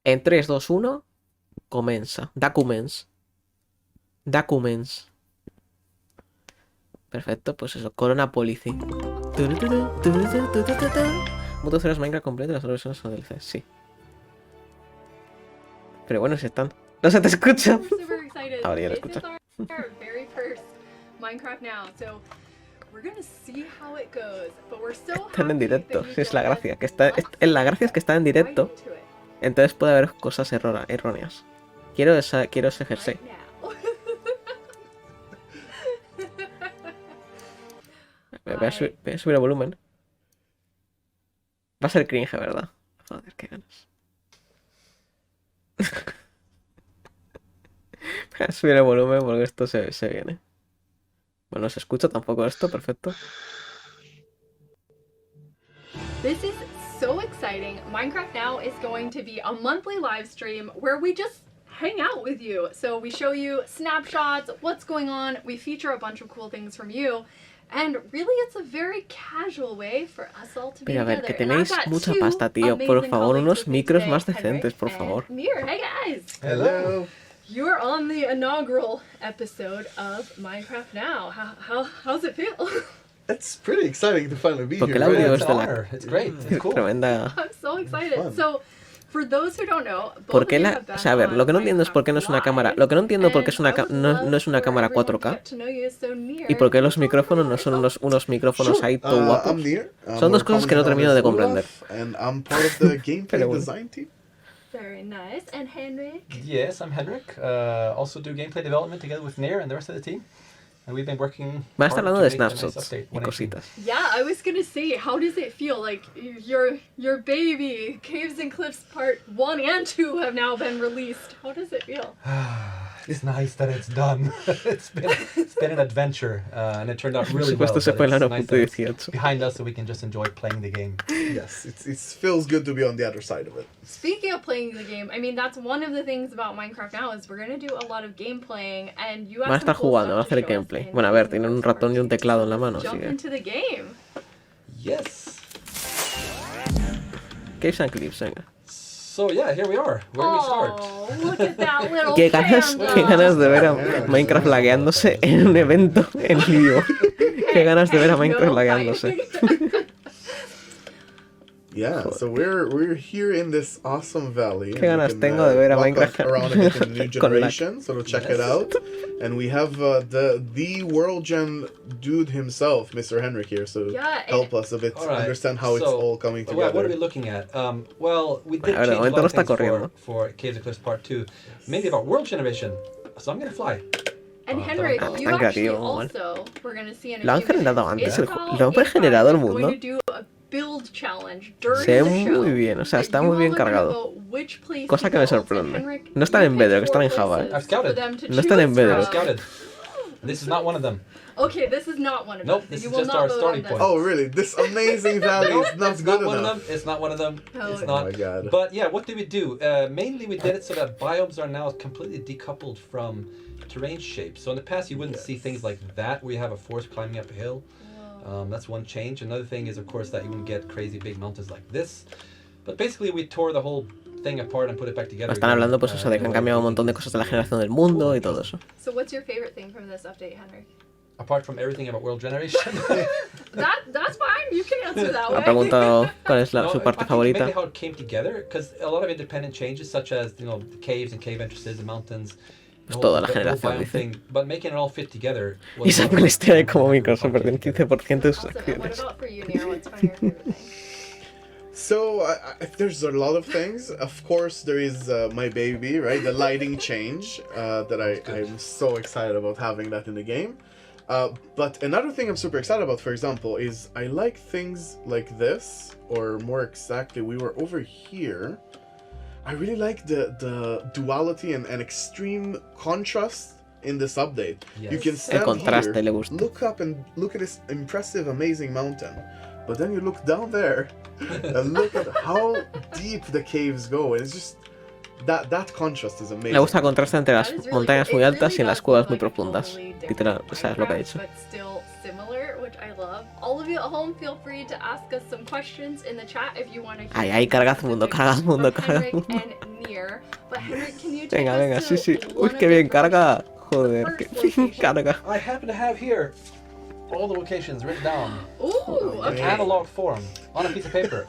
En 3, 2, 1, comienza. Documents. Perfecto, pues eso, Corona Policy. Moto ceros Minecraft completo y las versiones son DLC, sí. Pero bueno, si están. No se te escucha. Ahora ya lo escuchas. Están en directo, sí, es la gracia. La gracia es que están en directo. Entonces puede haber cosas erróneas. Quiero ese jersey. Voy a subir el volumen. Va a ser cringe, ¿verdad? Joder, qué ganas. Voy a subir el volumen porque esto se viene. Bueno, se escucha tampoco esto, perfecto. This is so exciting. Minecraft Now is going to be a monthly live stream where we just hang out with you. So we show you snapshots, what's going on, we feature a bunch of cool things from you. And really it's a very casual way for us all to be Pero a ver, together. que tenéis mucha pasta, tío. Por favor, unos micros más decentes, por favor. Hey guys! Hello! You're on the inaugural episode of Minecraft Now. How's it feel? It's pretty exciting to finally be Porque here. el audio right? es de la... It's great. It's cool. Tremenda... I'm so excited. So, for those who don't know, ¿Por qué la...? O sea, a ver, lo que no entiendo es por qué no es una cámara... Lo que no entiendo por qué es no es una cámara 4K. Y por qué los micrófonos no son unos micrófonos ahí todo guapos. Son dos cosas que no termino de comprender. And I'm part of the gameplay Pero bueno. design team. Very nice. And Henrik? Yes, I'm Henrik. Also do gameplay development together with Nair and the rest of the team. And we've been working Va a estar hard hablando to de make a nice snapshots update y 1.18. cositas. Yeah, I was gonna say, how does it feel? Like, your baby, Caves and Cliffs Part 1 and 2 have now been released. How does it feel? It's nice that it's done. it's been an adventure, and it turned out really well. Supuesto se fue el but año it's nice that it's 18. behind us so we can just enjoy playing the game. Yes, it feels good to be on the other side of it. Speaking of playing the game, I mean, that's one of the things about Minecraft Now is we're gonna do a lot of game playing, and you have Van a estar some cool jugando, van a stuff to hacer show us gameplay. in Bueno, a ver, the tienen un store. ratón y un teclado en la mano, así Jump que... into the game. Yes. Caves and Cliffs, venga. So yeah, here we are. Where do we start? Oh, look at that little Qué panda. ganas de ver a Minecraft lagueándose en un evento en vivo. Qué ganas de ver a Minecraft lagueándose. Yeah, so we're here in this awesome valley. Qué ganas We can, tengo de ver a walk Minecraft around a bit in the new con lag. generation, so check it out. And we have the world gen dude himself, Mr. Henrik here, so Yeah, help us a bit All right, understand how it's so, all coming Well, what are we together. looking at? Well, we did A ver, de change a momento lot no of está things corriendo. for Caves and Cliffs Part 2. Mainly about world generation. So I'm gonna fly. And Henrik, Oh, you tan actually creativo, man. also, we're gonna see in a Lo han few minutes, generado antes, Israel lo han regenerado el mundo. is going to do a build challenge during Se ve the show muy bien, o sea, that está you muy bien all are gonna cargado. vote which place Cosa to que me build. And sorprende. Henrik, No están you en picked Bedrock, están en 4 Java, places I've scouted. for them to No están en choose Bedrock. from. Scouted. And this is not one of them. Okay, this is not one of Nope, them. this You is will just not our vote starting on point. this. Oh, really? This amazing valley is not It's good not one of enough. them. It's not one of them. Oh, It's oh not. my God. But yeah, what did we do? Mainly we did it so that biomes are now completely decoupled from terrain shapes. So in the past you wouldn't see things like that where you have a forest climbing up a hill. That's one change. Another thing is of course that you wouldn't get crazy big mountains like this. But basically we tore the whole thing apart and put it back together. Están again, hablando pues eso de que han cambiado un montón de cosas de la generación del mundo y todo eso. So what's your favorite thing from this update, Henrik? Apart from everything about world generation. That's fine. You can answer that Ha way. preguntado cuál es No, su I parte think favorita. mainly how it came together, because a lot of independent changes, such as the caves and cave entrances and mountains. Pues toda la generación, biome dice. thing, but making it all fit together. Y Samuel Estea de como Microsoft perdió un 15% de sus Awesome. And what acciones. about for you, Nair? What's one of your favorite things? So there's a lot of things. Of course, there is my baby, right? The lighting change that I'm so excited about having that in the game. But another thing I'm super excited about, for example, is I like things like this, or more exactly, we were over here. I really like the duality and extreme contrast in this update. Yes. You can El stand contraste here, le gusta. look up and look at this impressive, amazing mountain. But then you look down there and look at how deep the caves go. And it's just that contrast is amazing. Le gusta el contraste entre las That is really montañas cool. muy It altas really y en las does cuevas feel muy like a profundas. totally different Literal, o sea, es lo que ha Minecraft, dicho. but still similar, which art I love. All of you at home, feel free to ask us some questions in the chat if you want to hear. Ay, cargad mundo, cargad mundo, cargad Henrik mundo. and Nier. But Henrik, can you take Venga, us venga, to sí, sí. Uy, one qué of the bien, first- carga. Joder, first qué location? bien carga. I happen to have here all the locations written down Ooh, in okay. analog form on a piece of paper.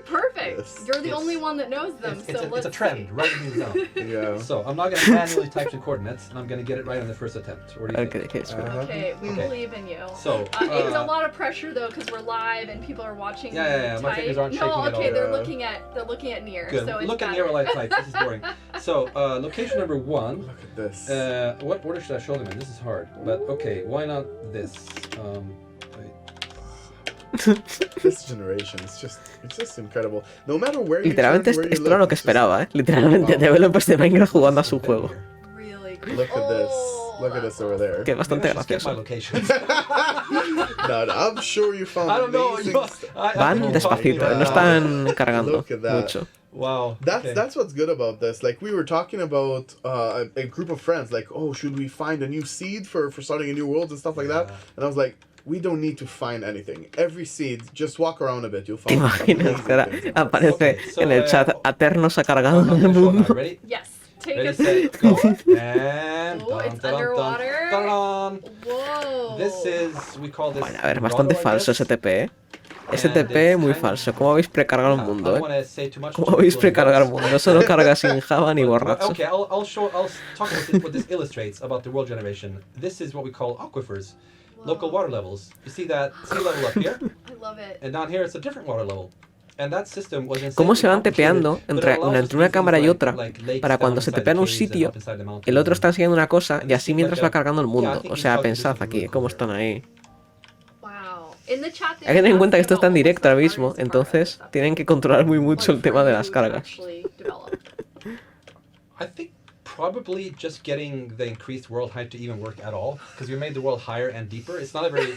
Perfect. Yes. You're the It's- only one that knows them, so let's It's a trend. see. Write these down. Yeah. So I'm not going to manually type the coordinates, and I'm going to get it right on the first attempt. What do A you ver qué think? dices. Espera. Okay, we Okay. believe in you. So, It's a lot of pressure though, because we're live and people are watching. Yeah, you my type. fingers aren't no, shaking at okay, all. they're Yeah. looking at near. Good. So it's Look at better. near while I type. This is boring. So, location number 1. Look at this. What order should I show them in? This is hard. But okay, why not this? Wait. This generation, it's just incredible. No matter where you Literalmente turn, where you esto era look, lo que it's just- esperaba, Literalmente, Wow. developers de Minecraft jugando a su juego. Really good. Look at this. Oh, Look at this over there. Que es bastante Maybe I should skip my gracioso. locations. No, I'm sure you found I don't know. amazing You stuff. Van I- despacito, Wow. no están cargando Look at that. mucho. Wow. That's okay. that's what's good about this. Like we were talking about a group of friends. Like, oh, should we find a new seed for starting a new world and stuff like that? Yeah. And I was like, we don't need to find anything. Every seed, just walk around a bit, you'll ¿Te find. imaginas? amazing Ahora things. aparece Okay, so, en el chat Aternos ha cargado I'm en el gonna show now. mundo. Ready? Yes. Take Ready, us. set, go. And Oh, it's underwater. dun. Whoa. This is, we call this. Bueno, a ver, bastante grotto, I falso guess. ese TP, ¿eh? Ese TP muy falso. ¿Cómo habéis precargado el I mundo, don't eh? wanna say too much ¿Cómo to habéis people in precargado el voice. mundo? Eso no carga sin Java ni But, borracho. okay, I'll talk about what this illustrates about the world generation. This is what we call aquifers, local water levels. You see that sea level up here, I love it. and down here it's a different water level. And that system was ¿Cómo insanely se van complicated, tepeando but it entre allows us entre to una do cámara y things otra like lakes para cuando down se inside tepea en the un caves and sitio, up inside the mountains el otro and- está enseñando una cosa y así Like mientras a- va cargando el yeah, I mundo? think O you sea, thought this pensad was aquí, really cómo cool están ahí. Wow. In the chat, Hay que tener en cuenta que esto está en directo ahora mismo, entonces tienen que controlar muy mucho el tema de las cargas. I think probably just getting the increased world height to even work at all, because we made the world higher and deeper. It's not a very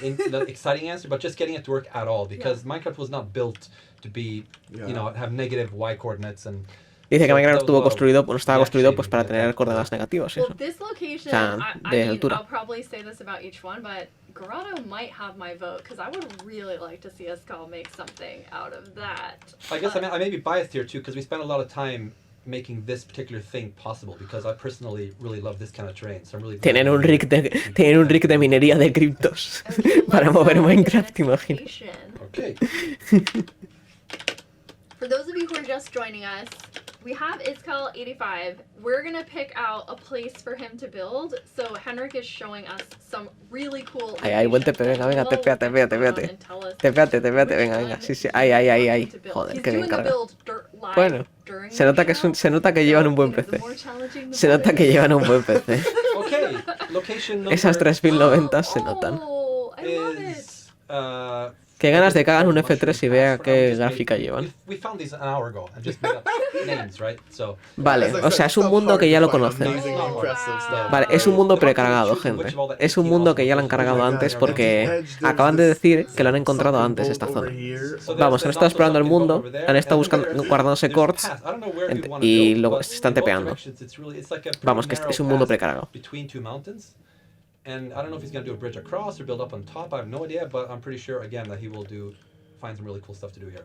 exciting answer, but just getting it to work at all, because Minecraft was not built to be, you know, have negative y coordinates and. Dice que So Minecraft that was a lot of no estaba construido pues para reaction tener that- coordenadas negativas y Well, eso. this location, sea, I de mean, altura. I'll probably say this about each one, but Grotto might have my vote because I would really like to see us all make something out of that. I guess I may be biased here too, because we spent a lot of time making this particular thing possible, because I personally really love this kind of terrain. So I'm really. Tienen un rig de minería de criptos Okay, para let's mover get Minecraft, an imagino. education. Okay. For those of you who are just joining us, we have Iskal85. We're gonna pick out a place for him to build. So Henrik is showing us some really cool. Ay, buen TP, venga, venga, locations. tepea, tepea, tepea. And tell us Tepeate, venga, venga. Sí, sí, ay. to build. Joder, He's qué bien doing the carga. build live Bueno, during se the nota que show. se nota que llevan un buen So, the PC. more challenging, the Se nota better. que llevan un buen PC. Okay. Location number. Esas 3090 se notan. Oh, I love it. Is, Qué ganas de que hagan un F3 y vea qué gráfica llevan. We found these an hour ago and just made up names, right? So. Vale, As I o sea, said, es un it's mundo hard que ya to lo find conocen. amazing, Oh, impressive wow. stuff. Vale, es un mundo precargado, gente. Es un mundo que ya lo han cargado antes porque acaban de decir que lo han encontrado antes esta zona. Vamos, han estado explorando el mundo, han estado buscando, guardándose cords y luego se están tepeando. Vamos, que es un mundo precargado. And I don't know if he's going to do a bridge across or build up on top. I have no idea, but I'm pretty sure again that he will find some really cool stuff to do here.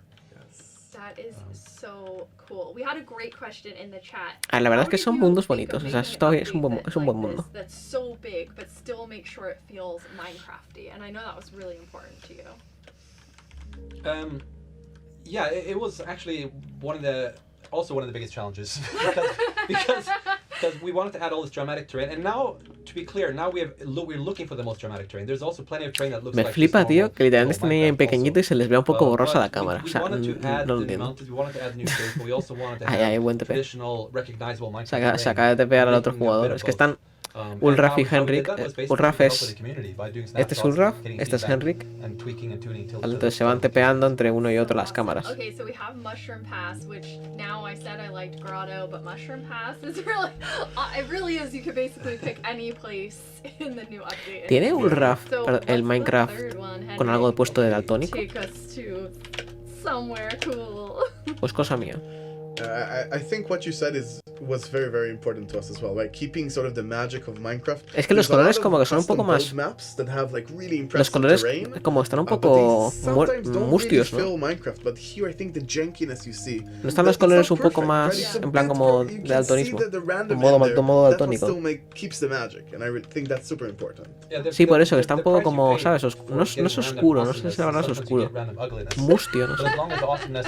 That is so cool. We had a great question in the chat. Ah, la verdad es How que did son you mundos think of bonitos, o sea, making está an bien, es un update buen like mundo. this That's so big, but still make sure it feels Minecrafty, and I know that was really important to you. Yeah, it was actually one of the biggest challenges because we wanted to add all this dramatic terrain, and now, to be clear, now we're looking for the most dramatic terrain. There's also plenty of terrain that looks Me like flipa, just tío, normal, que literalmente you know, estén ahí en Minecraft pequeñito y also. se les vea un poco borrosa la But cámara. O we sea, wanted to add no lo the entiendo. mountains, we wanted to add new shapes, but we also wanted to Ay, have buen TP. traditional, recognizable Minecraft Se acaba de tepear al otro jugador. Es que están Ulraf y Henrik. Ulraf es... Este es Ulraf, este es Henrik. Vale, entonces se van tepeando entre uno y otro las cámaras. Okay, so we have Mushroom Pass, which now I said I liked Grotto, but Mushroom Pass is really, it really is. You could basically pick any place in the new update. ¿Tiene Ulraf So, el what's the Minecraft third one, con Henrik? algo de puesto de daltónico? Take us to somewhere cool. Pues cosa mía. I think what you said is was very, very important to us as well, right? Keeping sort of the magic of Minecraft. Es que los There's a lot colores of como que son un custom poco más... build maps that have, like, really Los impressive colores terrain, como están un but poco they sometimes don't mustios, really ¿no? fill Minecraft, but here I think the jankiness you see. No están los it's colores not un poco perfect, más right? It's a en plan bit como you de can see daltonismo. the random Modo in there. modo That's what daltónico. still keeps the magic, and I think that's super important. Yeah, Sí, por eso, que está un the poco price you como, pay ¿sabes? for No es getting oscuro, no random sé si la verdad es awesomeness, oscuro. sometimes you get random ugliness. Mustio, no But sé. as long as the awesomeness,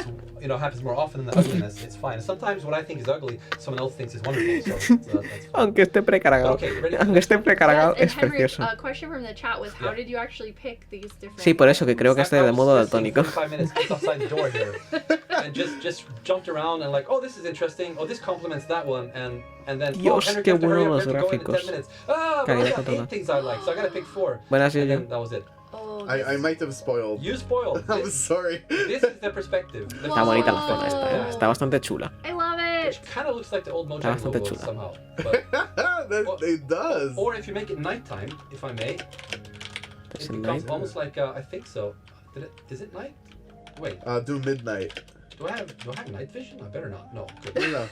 happens more often than the ugliness, it's fine. And sometimes what I think is ugly, someone else thinks is wonderful. So that's fine. Aunque esté precargado. Okay, ready? Aunque esté precargado, Yes, es and Henry, precioso. a question from the chat was, how Yeah. did you actually pick these different? Sí, por eso que creo que esté de modo daltónico. 45 minutes just outside the door here, and just jumped around and like, oh, this is interesting. Oh, this complements that one, and then Dios, Henry, qué you have to hurry buenos up, we have to go in gráficos. 10 minutes. But Calidad I got total. 8 things I like, so I gotta pick 4. Buenas, And yo. then that was it. Oh, I might have spoiled. You spoiled. I'm This, sorry. this is the perspective. Está bonita la zona esta, Yeah. está bastante chula. I love it. Which kind of looks like the old Mojang Está bastante logo chula. somehow. But, It does. or if you make it nighttime, if I may, Es it el becomes night. almost like I think so. Is it night? Wait, Do midnight. do I have night vision? I better not. No. Good. No.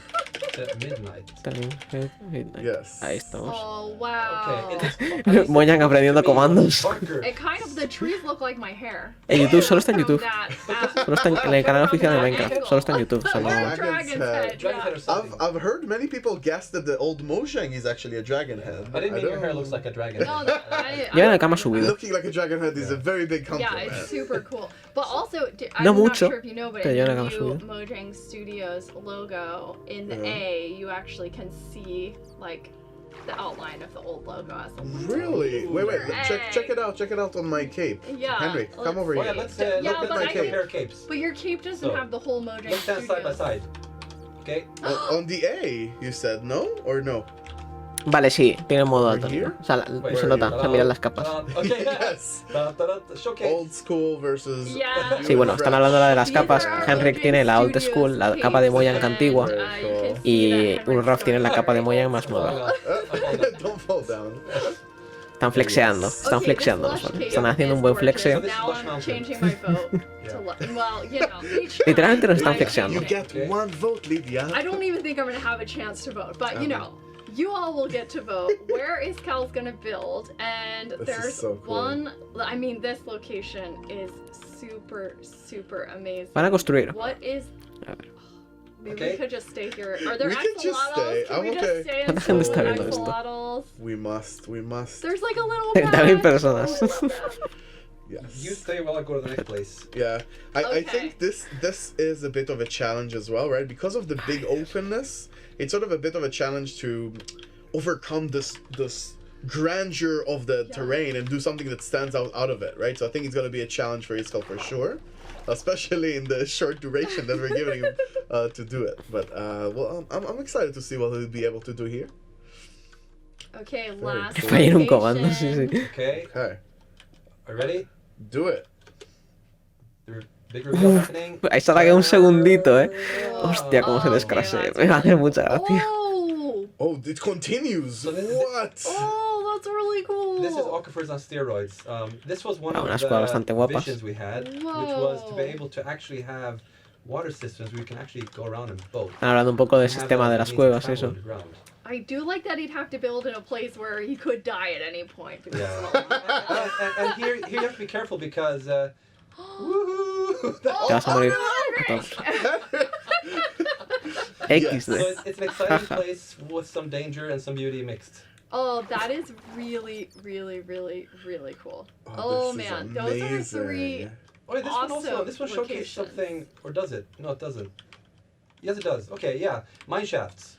Midnight. Yes. Ahí estamos. Oh wow. Okay. Mojang aprendiendo comandos. It kind of, the trees look like my hair. En YouTube, solo está en From YouTube. that Solo está en el canal oficial de Minecraft. Solo está en YouTube. Oh, Solo... Dragon's Dragon's head. head. Dragon's head Yeah. or something. I've heard many people guess that the old Mojang is actually a dragon head. I didn't mean your don't- hair looks like a dragon. No, I Mira la cama subida. Looking like a dragon head is a very big Yeah, compliment. it's super cool. But also, I'm No not mucho, sure if you know, but pero in ya the la new acabo de Mojang Studios logo, in the Yeah. A, you actually can see like the outline of the old logo as a Really? Wait, Hey. check it out. Check it out on my cape. Yeah, Henry, let's come over Oh here. yeah, let's Yeah, look at but my I can- pair of capes. But your cape doesn't So, have the whole Mojang Let's stand side by Studios. side. Okay. On the A, you said no or no? Vale, sí, tiene modo Over daltónico. here? O sea, Wait, se nota, where se miran las capas. Okay. Yes. Showcase. Old school versus. Yeah. Sí, bueno, están hablando de las These capas. are our Henrik Mojang tiene la old Studios school, la capa de Mojang capes, antigua. and, you can see Y that Henrik's Ulraf tiene la going capa de very Mojang old más school. nueva. Don't fall down. Están flexeando, están Okay, flexeando. this lush cape Están haciendo un buen is gorgeous. flexeo. Now I'm changing my vote to well, you know, each Literalmente time nos están I flexeando. You change it. get one vote, Lydia. I don't even think I'm gonna have a chance to vote, but you know, you all will get to vote. Where is Cal's gonna build? And This is there's so cool. one. I mean, this location is super amazing. Van a construir. What is? A ver. Maybe Okay. we could just stay here. Are there We could just axolotls? stay. Can I'm we okay. just stay and ¿Cuánta gente see está the viendo esto? axolotls? We must. There's like a little. 30.000 patch. personas. Oh, I love that. Yes. You stay while I go to the next place. Yeah, I Okay. think this is a bit of a challenge as well, right? Because of the big openness, it's sort of a bit of a challenge to overcome this grandeur of the Yeah. terrain and do something that stands out of it, right? So I think it's gonna be a challenge for Iskal for sure, especially in the short duration that we're giving him to do it. But well, I'm excited to see what he'll be able to do here. Okay, last. cool. Fallé en un comando, sí, location. sí. Okay. Okay, Are you ready? do it. The big reveal happening. Ahí se alarga un segundito, Hostia, cómo se descrasea. Me hace mucha gracia. Oh! Oh, it continues. So this- What? Oh, that's really cool. This is aquifers on steroids. This was one Ah, of unas the cuevas bastante guapas. visions we had, which was to be Whoa. able to actually have water systems where you can actually go around in boat. Están hablando un poco del And have sistema that de las means to cuevas, travel eso. underground. I do like that he'd have to build in a place where he could die at any point. Because Yeah. and here you have to be careful because woohoo! Te vas a morir. XD. So it's an exciting place with some danger and some beauty mixed. Oh, that is really cool. Oh, this is man, those are three. amazing. Oh, yeah, Awesome this one showcases locations. something, or does it? No, it doesn't. Yes, it does. Okay, yeah, mine shafts.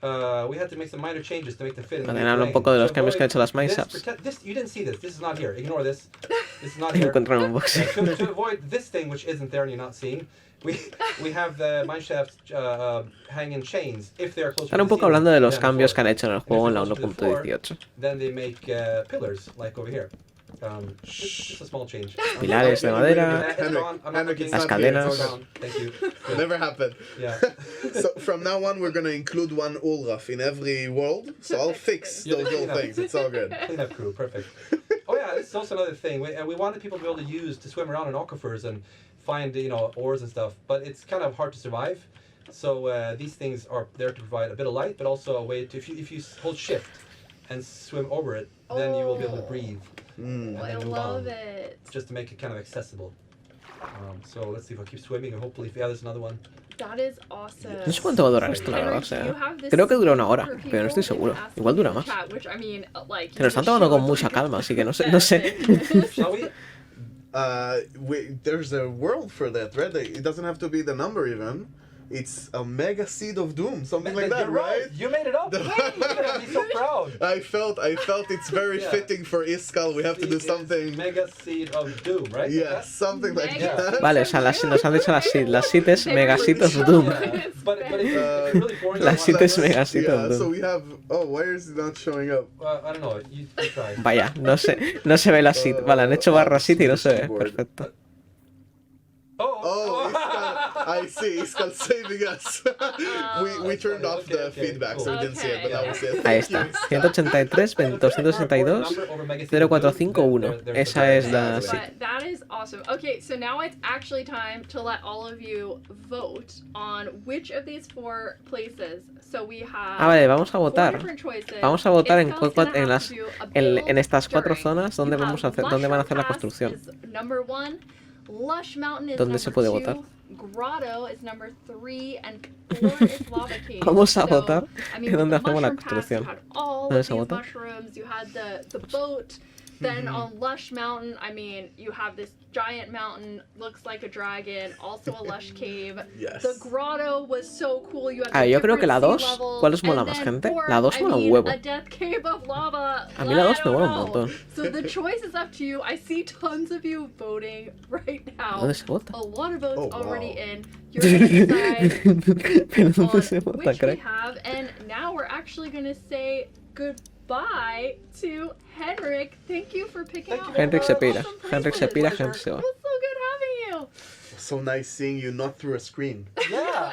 We had to make some minor changes to make them fit in the Vale, new habla un terrain. poco de los To cambios que ha avoid hecho las mine this, shafts. this you didn't see this. This is not here. Ignore this. This is not here. Encuentro en un box. To avoid this thing, which isn't there and you're not seeing, we have the mine shafts hang in chains if they are close. Están un poco hablando de los cambios que han hecho en el juego en la 1.18. Then they make pillars like over here. Just a small change. Pilares de madera, It's gone. I'm not Henrik, looking. it's las not here, cadenas. it's all Gone. Thank you. Good. Never happened. Yeah. So from now on, we're gonna include one Ulraf in every world. So I'll fix Yeah, those little yeah. things. It's all good. Cleanup crew, perfect. Oh yeah, this is also another thing. We wanted people to be able to swim around in aquifers and find ores and stuff, but it's kind of hard to survive. So these things are there to provide a bit of light, but also a way to, if you hold shift and swim over it, then you will be able to breathe. And I then move love on, it. just to make it kind of accessible. So let's see if I keep swimming, and hopefully, yeah, there's another one. That is awesome. No sé cuánto va a durar esto, la verdad, o sea... Creo que dura una hora, pero no estoy seguro. Igual dura más. Se lo están tomando con mucha calma, así que no sé, no sé. Shall we? There's a world for that, right? It doesn't have to be the number even. It's a mega seed of doom, something like that, You're right? You made it up. You're gonna be so proud. I felt it's very fitting for Iskal. We have to do something. Mega seed of doom, right? Yeah, something like that. Vale, o sea, nos han dicho las seed es mega seed of doom. But it's really boring. Las seed es mega seed Yeah, of so doom. we have. Oh, why is it not showing up? I don't know. You try. Vaya, no se ve la seed. Vale, han hecho barra seed y no se ve. Perfecto. Oh, Iskal, I see. Iskal saving us. we turned off the feedback, so we didn't see it, but that was it. Ahí está. 183, 262, 0451. Esa es la seed. But that is awesome. Okay, so now it's actually time to let all of you vote on which of these 4 places. So we have Vale, vamos a 4 votar. different choices. Vamos a votar en Iskal's gonna have las to do a build en estas 4 during. zonas donde You vamos a have hacer, donde van a hacer la Mushroom Pass construcción. is number 1. Lush Mountain is ¿Dónde se number puede 2. votar? Grotto is number 3 and 4 is Lava Cave. Vamos a So, votar I mean, en donde with the hacemos la Mushroom Pass, construcción. You had all ¿Dónde of se these vota? mushrooms, you had the boat. Then on Lush Mountain, I mean, you have this giant mountain, looks like a dragon, also a lush cave. Yes. The grotto was so cool. You had Yo creo que la 2, sea ¿cuál os mola and más, then gente? fourth, La 2 mola I un mean, huevo. A death cave of lava. A mí la 2 I me don't mola un know. montón. So the choice is up to you. I see tons of you voting right now. ¿Dónde se vota? A lot of votes Oh, wow. already in. You're gonna decide Pero ¿dónde on se vota, which we crack? have, and now we're actually gonna say goodbye to Henrik. Thank you for picking out Henrik se all pira. awesome Henrik se places. pira, Henrik se va. It was so good having you. So nice seeing you not through a screen. Yeah.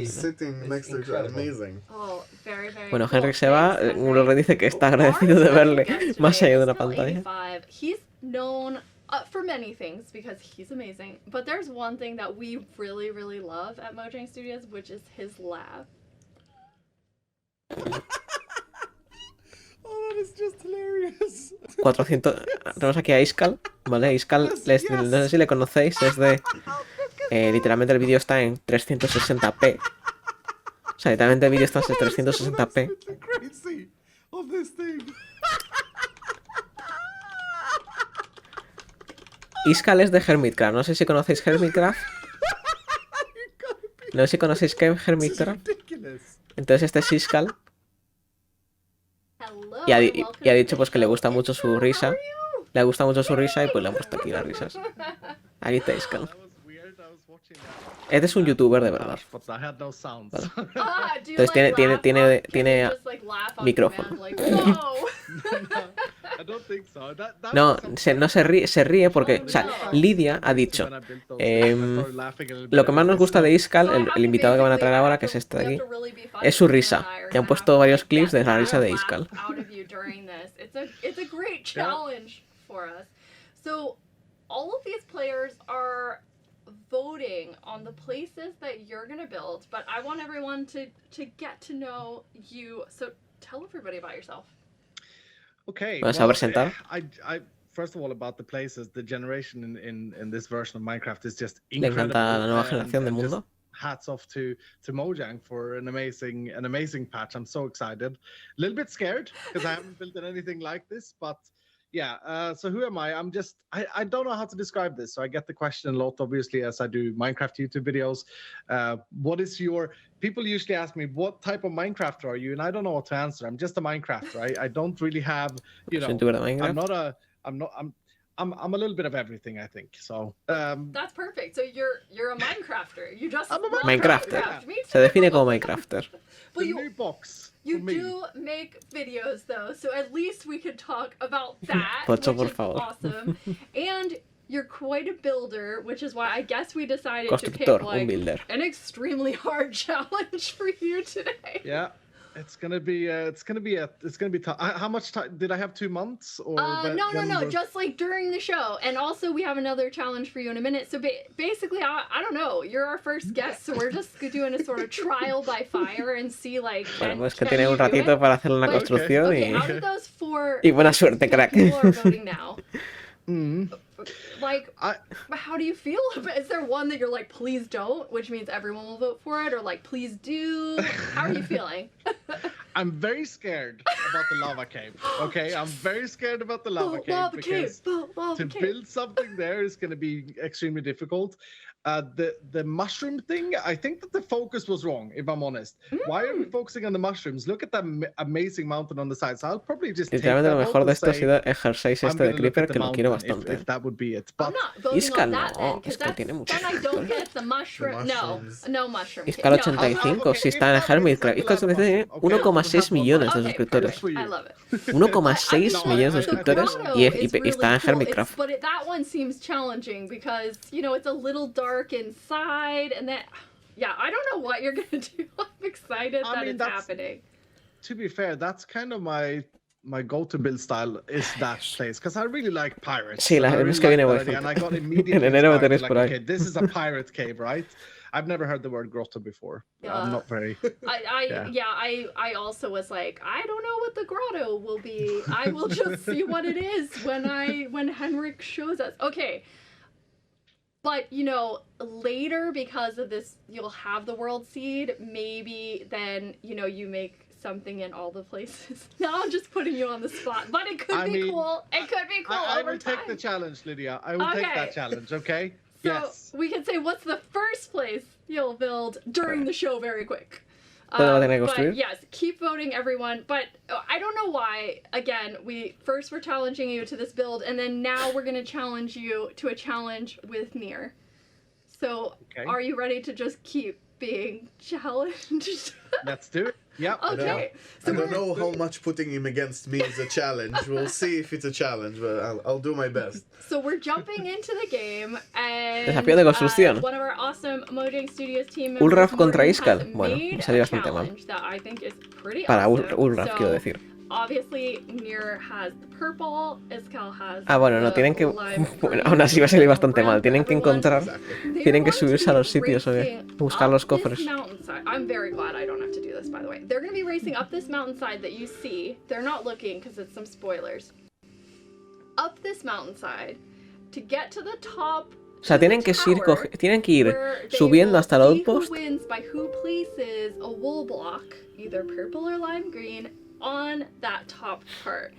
Sitting next to each other, amazing. Oh, very, very Bueno, cool. Henrik se va. Thanks, Uno Henrik. dice que está So agradecido de our verle special guest más today allá de is una Still pantalla. 85. He's known for many things because he's amazing. But there's one thing that we really, really love at Mojang Studios, which is his laugh. Oh, that is just hilarious. 400. Tenemos aquí a Iskal, ¿vale? Iskal, no sé si le conocéis, es de... literalmente el vídeo está en 360p. O sea, literalmente el vídeo está en 360p. Crazy of this thing. Iskal es de Hermitcraft, no sé si conocéis Hermitcraft. No sé si conocéis Hermitcraft. Ridiculous. Entonces este es Iskal. Hello, Y ha welcome dicho to pues the que le show. gusta mucho su How risa. are you? Le gusta mucho su risa y pues le han puesto aquí las risas. Aquí está Iskal. That was weird. I was watching that. Este es un youtuber de verdad. But I had no sounds. Ah, do you Entonces like tiene- laugh tiene- on- can tiene you just, like, laugh on micrófono. command, like, no. I don't think so. That No, was something no se ríe porque, o sea, Lidia ha dicho, when I built those things, I started laughing a little bit lo que at más nos myself. gusta de Iskal, So I have el invitado que van a traer basically- ahora, que es este de we aquí, have to really be fun es su because risa. Hannah and I are Y han gonna puesto have to, varios like, clips de get la risa de laugh Iskal. out of you during this. It's a great challenge for us. So all of these players are voting on the places that you're gonna build, but I want everyone to get to know you. So tell everybody about yourself. Okay. ¿Vas a presentar? I first of all about the places, the generation in this version of Minecraft is just Le incredible. encanta la nueva and- generación de and just mundo. hats off to Mojang for an amazing patch. I'm so excited. A little bit scared because I haven't built anything like this, but yeah. So who am I? I don't know how to describe this. So I get the question a lot, obviously, as I do Minecraft YouTube videos. What is your? People usually ask me, what type of Minecrafter are you? And I don't know what to answer. I'm just a Minecrafter. I don't really have, you Es know. un youtuber de I'm Minecraft. not a. I'm a little bit of everything, I think. So. That's perfect. So you're a Minecrafter. You just I'm a love Minecrafter. Minecraft. Me Se too. define como Minecrafter. But the you new box. You for me. do make videos though, so at least we could talk about that, Pocho, por which is favor. awesome. And you're quite a builder, which is why I guess we decided to pick Constructor, un like builder. an extremely hard challenge for you today. Yeah. It's gonna be tough. How much time did I have? 2 months or? No. Just like during the show, and also we have another challenge for you in a minute. So basically, I don't know. You're our first guest, so we're just doing a sort of trial by fire and see like. Bueno, pues que tiene un ratito para hacer una construcción okay, out of those 4 y buena suerte, crack. people are voting now. Like, how do you feel? Is there one that you're like, please don't, which means everyone will vote for it, or like, please do? How are you feeling? I'm very scared about the lava cave. Okay, I'm very scared about the lava cave because to build something there is going to be extremely difficult. The mushroom thing, I think that the focus was wrong, if I'm honest. Why are we focusing on the mushrooms? Look at that amazing mountain on the side. So I'll probably just literalmente lo mejor de esto ha sido el jersey este de Creeper, que lo quiero bastante. If that would be it. But Iskal no, es que tiene mucho. Iskal 85, si está en el Hermitcraft. Iskal tiene 1,6 millones de suscriptores. 1,6 millones de suscriptores y está en Hermitcraft. But that one seems challenging because, you know, it's a little dark inside, and that, yeah, I don't know what you're gonna do. I'm excited that it's happening. To be fair, that's kind of my go-to build style is that place because I really like pirates. Sí, la es que viene bueno. And I got immediately like, okay, this is a pirate cave, right? I've never heard the word grotto before. I'm not very. I also was like, I don't know what the grotto will be. I will just see what it is when Henrik shows us. Okay. But, you know, later, because of this, you'll have the world seed. Maybe then, you know, you make something in all the places. Now I'm just putting you on the spot. But it could be cool. It could be cool I will take the challenge, Lydia. I will take that challenge, okay? So yes. We can say, what's the first place you'll build during the show very quick? But yes, keep voting, everyone. But I don't know why. Again, we're challenging you to this build, and then now we're going to challenge you to a challenge with Nier. So, Are you ready to just keep being challenged? Let's do it. Yep. Okay. I don't know how much putting him against me is a challenge. We'll see if it's a challenge, but I'll do my best. So we're jumping into the game, and Desafío de construcción. One of our awesome Mojang Studios team members, Ulraf contra Iskal. Bueno, me salió bastante mal. Para Ulraf, quiero decir. Obviously, Nier has the purple, Iskal has bueno, no, tienen que... Bueno, aún así va a salir bastante mal. Tienen que encontrar... Tienen que subirse a los sitios, buscar los cofres. I'm very glad I don't have to do this, by the way. They're going to be racing up this mountainside that you see. They're not looking because it's some spoilers. Up this mountainside to get to the top. O sea, tienen que ir subiendo hasta el outpost. Who wins by who places a wool block, either purple or lime green, on that top part.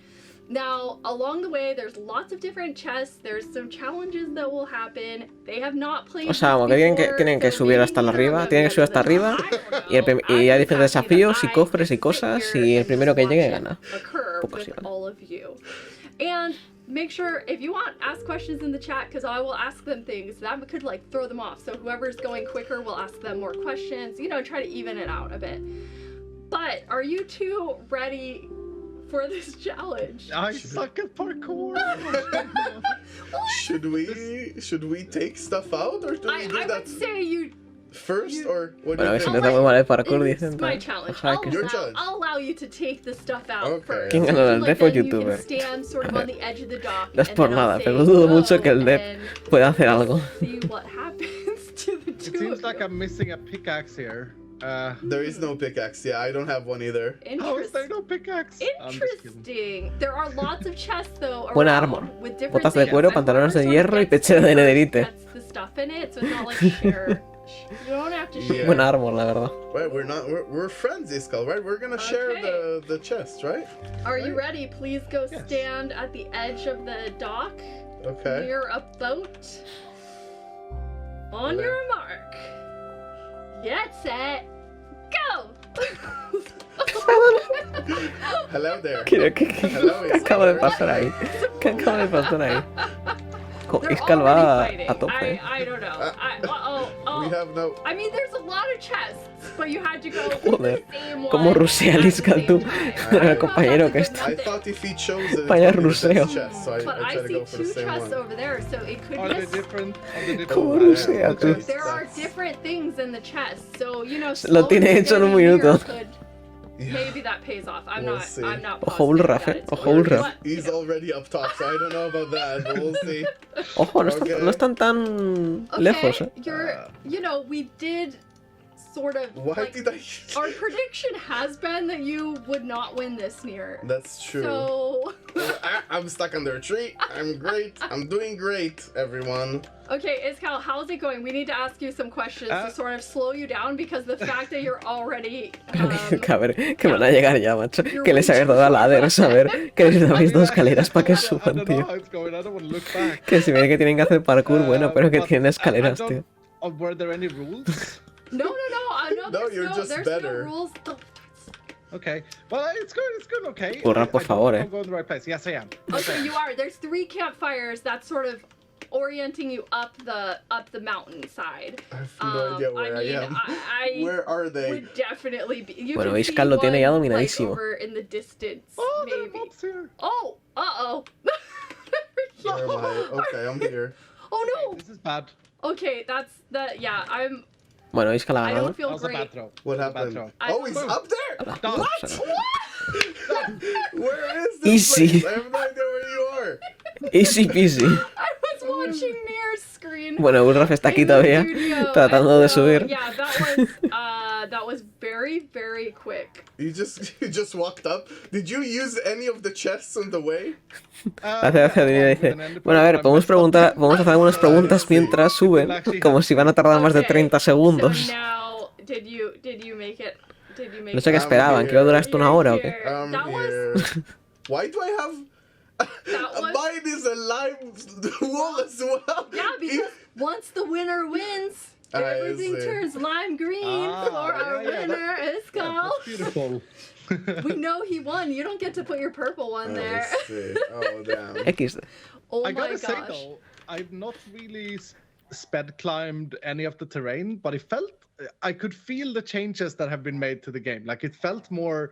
Now, along the way, there's lots of different chests. There's some challenges that will happen. They have not played. O sea, tienen que subir hasta arriba. Tienen que subir hasta arriba. Y hay diferentes desafíos y cofres y cosas. Y el primero que llegue gana. Poco así, And make sure, if you want, ask questions in the chat, because I will ask them things that could like throw them off. So whoever's going quicker will ask them more questions. You know, try to even it out a bit. But are you two ready for this challenge? I suck at parkour. Should we take stuff out, or do we do that? I would say you first, or what do Bueno, you si think? empezamos mal el parkour, dicen. It's my challenge. I'll allow you to take the stuff out first. ¿Quién ganó el Def o YouTuber? No es por nada, pero dudo mucho que el Def pueda hacer algo. It seems like I'm missing a pickaxe here. There is no pickaxe. Yeah, I don't have one either. How is there no pickaxe? Interesting. There are lots of chests though. Buena armor. Botas de cuero, pantalones de hierro y pechera de nederite. That's the stuff in it, so it's not like share. You don't have to share. Buena armor, la verdad. Right, we're friends, Iskal, right? We're gonna share the chest, right? Are you ready? Please go stand at the edge of the dock. Okay. Near a boat. On your mark. Get set. Go! Hello there. ¿Qué acaba de pasar ahí? ¿Qué acaba de pasar ahí? Iskal va a tope. I don't know. We have no... I mean, there's a lot of chests, but you had to go Joder, ¿cómo rusea el Iskal tú? El compañero que está. I thought if he chose it, Vaya ruseo. chest, so I tried to go for the same one. Over there, so it could Are be they different? ¿Cómo rusea tú? There are different things in the chest, so you know. Lo tiene hecho en un minuto. maybe that pays off. I'm We'll not. see. I'm not Ojo, positive Ulraf, that eh? it's Ojo, going to, Ulraf. but, you He's know. already up top, so I don't know about that, but we'll see. Ojo, no, Okay. no están tan lejos, eh. You're. You know, we did sort of. Why like, did I? Our prediction has been that you would not win this near. That's true. So. I'm stuck under a tree. I'm great. I'm doing great, everyone. Okay, Iskal, how's it going? We need to ask you some questions to sort of slow you down because the fact that you're already. Que a ver, que van a llegar ya, macho. Que les ha abierto la ladera, saber que les habéis dos escaleras para que I suban, don't know tío. how it's going. I don't want to look back. Que si ven que tienen que hacer parkour, bueno, pero que But tienen I escaleras, don't- tío. Were there any rules? No, No, there's you're just there's better. no rules. Okay. Well, it's good. It's good. Okay. Ulraf, por I don't favor, know if eh. I'm going the right place. Yes, I am. Yes, I Okay, am. you are. There's 3 campfires that's sort of orienting you up the mountainside. I have no idea where I am. I Where are they? would definitely be. You Bueno, can see Iskal lo tiene ya one, dominadísimo. Like, over in the distance, Oh, there are maybe. mobs here. Oh, uh-oh. Where am I? Okay, I'm here. Oh no. This is bad. Okay, that's that. Yeah, Bueno, Iskal ha I ganado. don't feel That was a great. bad throw. What That was a bad happened? throw. I Oh, he's don't- up there. What? Where is this Easy. place? I have no idea where you are. Easy peasy. I was watching Nier's screen. Bueno, Ulraf está aquí in the todavía, studio, tratando and de so, subir. Yeah, that was very, very quick. You just walked up. Did you use any of the chests on the way? Gracias, dice. Bueno, a ver, podemos hacer algunas preguntas mientras suben, como si van a tardar más de 30 segundos. So now, did you make it? Did you make No sé qué it? esperaban, que iba a durar esto una hora o qué. Here. I'm That here. was Why do I have? That was- Mine is a lime wall as well. yeah, because once the winner wins, I everything see. turns lime green for our winner, Iskal. That's beautiful. We know he won. You don't get to put your purple one there. I see. Oh damn. XD. Oh I my gotta gosh. say though, I've not really sped climbed any of the terrain, but it felt I could feel the changes that have been made to the game. Like it felt more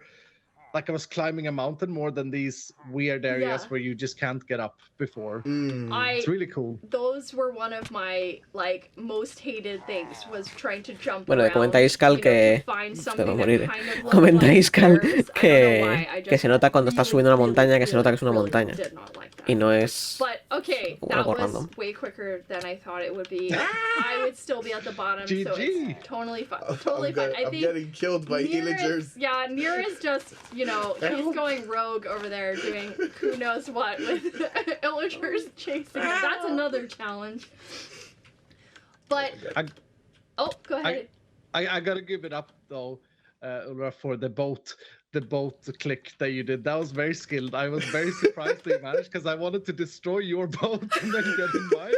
like I was climbing a mountain more than these weird areas Yeah. where you just can't get up before. It's really cool. Those were one of my like most hated things was trying to jump Bueno, around, comenta Iskal you know, que- to find Te va a something morir. that kind of looked Comenta like Iskal stairs. I don't know why, I que just se nota cuando estás subiendo una montaña, que se nota que es una really montaña. did not like that. Y no es But okay, Como that algo was random. way quicker than I thought it would be. I would still be at the bottom, so GG. it's totally fine. Totally fine. I I'm think getting killed by Nier Hillagers. is, yeah, Nier is just, you know, he's going rogue over there doing who knows what with Illagers chasing him. That's another challenge. But, I- go ahead. I gotta give it up though, Ulraf, for the boat click that you did. That was very skilled. I was very surprised that you managed because I wanted to destroy your boat and then get in mine.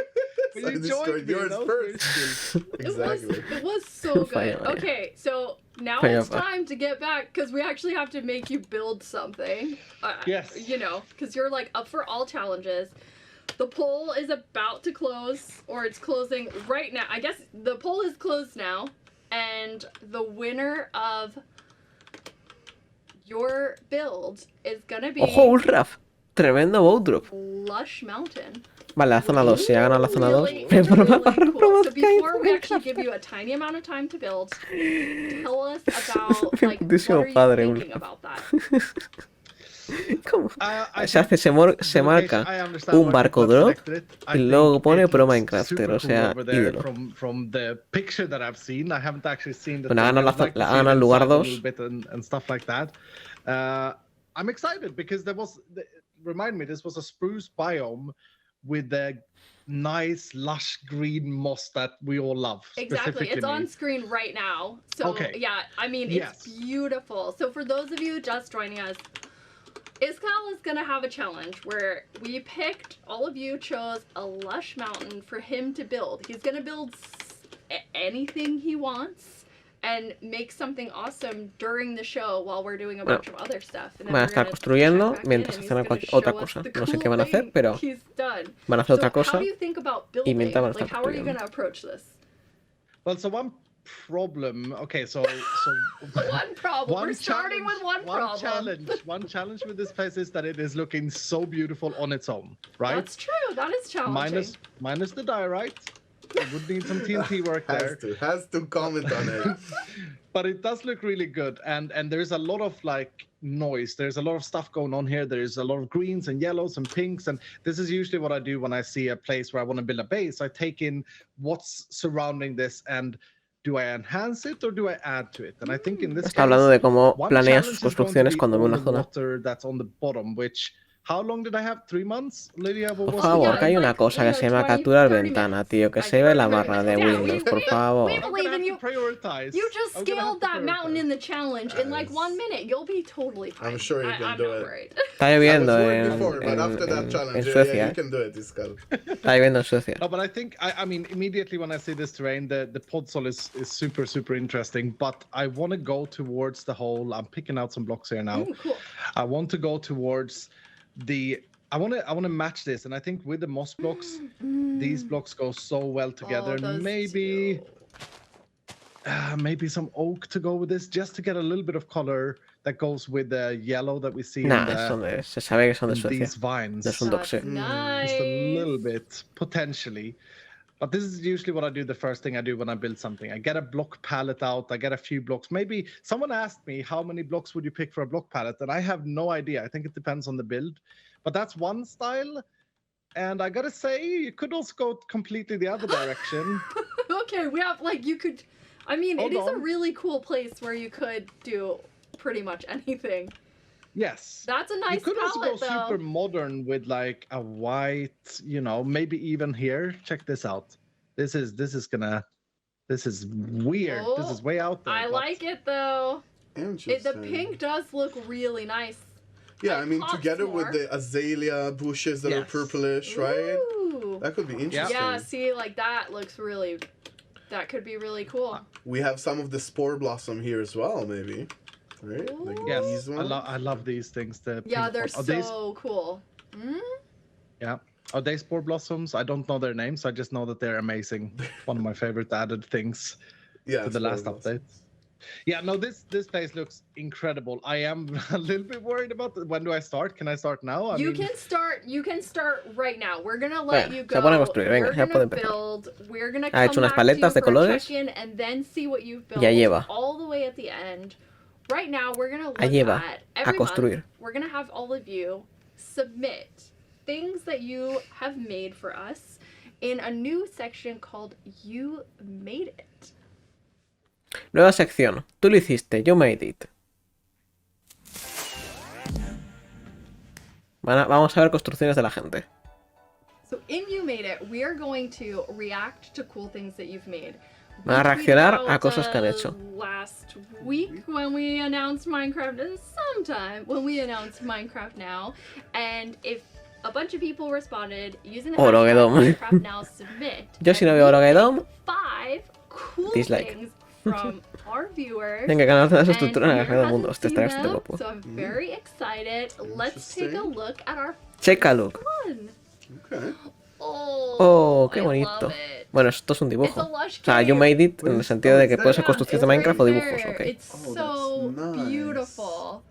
But So I you destroyed joined me. yours That was very first. skilled. Exactly. It was so good. Fire. Okay, so now Fire. it's time to get back because we actually have to make you build something. Yes. You know, because you're like up for all challenges. The poll is about to close, or it's closing right now. I guess the poll is closed now, and the winner of your build is gonna be ¡Ojo, Ulraf! Tremendo boat drop. Lush Mountain. Vale, la zona 2. Si ha ganado la zona 2. Really, Pero really para cool. So que hay before we actually give you a tiny amount of time to build, tell us about Mi like what putísimo are you padre, thinking Ulraf. about that? ¿Cómo? I Se hace, se think marca I understand un why barco people have drop selected it. I y luego think pone it pro looks Minecrafter, super o sea, cool over there ídolo. from the picture that I've seen. I haven't actually seen the Bueno, thing. gana I would like to see gana it el lugar inside a 2. little bit and stuff like that. I'm excited because remind me, this was a spruce biome with the nice lush green moss that we all love. Exactly. It's specifically on me. screen right now. So Okay. yeah, I mean Yes. it's beautiful. So for those of you just joining us, Iskal is gonna have a challenge where we picked, all of you chose a lush mountain for him to build. He's gonna build anything he wants and make something awesome during the show while we're doing a bunch of other stuff. And then Van a we're estar gonna construyendo check back in mientras and hacen he's gonna otra show us cosa. the No sé cool qué van a hacer, thing pero he's done. van a hacer So otra cosa. how do you think about building? mientras van a Like estar how are you construyendo. gonna approach this? Well, so one problem. Okay, so One problem. We're starting with one problem. One challenge with this place is that it is looking so beautiful on its own, right? That's true. That is challenging. Minus the diorite, It would need some TNT work there. Has to comment on it. But it does look really good, and there's a lot of like noise. There's a lot of stuff going on here. There's a lot of greens and yellows and pinks, and this is usually what I do when I see a place where I want to build a base. I take in what's surrounding this and do I enhance it or do I add to it? And I think in this Está hablando de cómo one planea challenge sus is going to construcciones be cuando ve all una the zona. water that's on the bottom, which how long did I have? 3 months, Lydia? What Por was favor, it? que hay una cosa que se llama capturar ventana, tío, que se ve la barra de Windows, por favor. We I'm gonna believe have in to you. prioritize. You just I'm gonna have scaled to that mountain prioritize. in the challenge in like 1 minute. You'll be totally fine. I'm sure you can I'm do not it. worried. Está I was lloviendo worried before, but after that en challenge, yeah, Suecia, you can do it, Iscal. Está lloviendo en Suecia. No, but I think I mean immediately when I see this terrain, the podzol is super interesting. But I want to go towards the hole. I'm picking out some blocks here now. Cool. I want to go towards the. I want to match this, and I think with the moss blocks, these blocks go so well together. Oh, those Maybe two. maybe some oak to go with this, just to get a little bit of color that goes with the yellow that we see Nah, in se sabe que son de in Suecia. these vines. Es un doxe. Nice. Just a little bit, potentially. But this is usually what I do, the first thing I do when I build something. I get a block palette out, I get a few blocks. Maybe someone asked me, how many blocks would you pick for a block palette? And I have no idea. I think it depends on the build. But that's one style. And I gotta say, you could also go completely the other direction. Okay, we have like you could. I mean, Hold it is a on. really cool place where you could do pretty much anything. Yes. That's a nice You could also go palette, though. super modern with like a white, you know, maybe even here. Check this out. This is weird. Oh, This is way out there. I but- like it though. Interesting. The pink does look really nice. Yeah, I mean, pops together more. with the azalea bushes that are Yes. purplish, right? Ooh. That could be interesting. Yeah, see, like that looks really. That could be really cool. We have some of the spore blossom here as well, maybe. Right? Like Yes, these ones. I love these things. The Yeah, pink they're one. Are these- so cool. Mm? yeah. Are they spore blossoms? I don't know their names. I just know that they're amazing. One of my favorite added things Yeah, to the spore last blossom. update. Yeah, no, this place looks incredible. I am a little bit worried about when do I start? Can I start now? You can start right now. We're gonna let Venga, you se go. pone a construir, venga, We're ya gonna puede empezar. build. We're gonna Ha hecho come unas back to you paletas de for a colores. check-in and then see what you've built Ya lleva. all the way at the end. Right now, we're gonna look Ahí lleva at a every month. construir. We're gonna have all of you submit things that you have made for us in a new section called You Made It. Nueva sección. Tú lo hiciste, yo made it. Vamos a ver construcciones de la gente. So in You Made It, we are going to react to cool things that you've made. Van a We reaccionar tweeted a out, cosas que han hecho. Last week when we announced Minecraft, and sometime when we announced Minecraft Now, and if a bunch of people responded using the Oroguedom. hashtag Minecraft Now submit, Yo si no and veo we Oroguedom, picked 5 cool dislike. things from our viewers. Venga, que nos das and estructura en la Amir del mundo. hasn't Hostia, seen estaría bastante them, guapo. so I'm very excited. Let's take a Interesting. look at our Check a look. one. Okay. Oh, qué I bonito. love it. Bueno, esto es un It's dibujo. a lush O sea, you cave. made it en el sentido de que puede ser construcciones de It's Minecraft o right dibujos, there. ok. It's Oh, so that's nice. beautiful.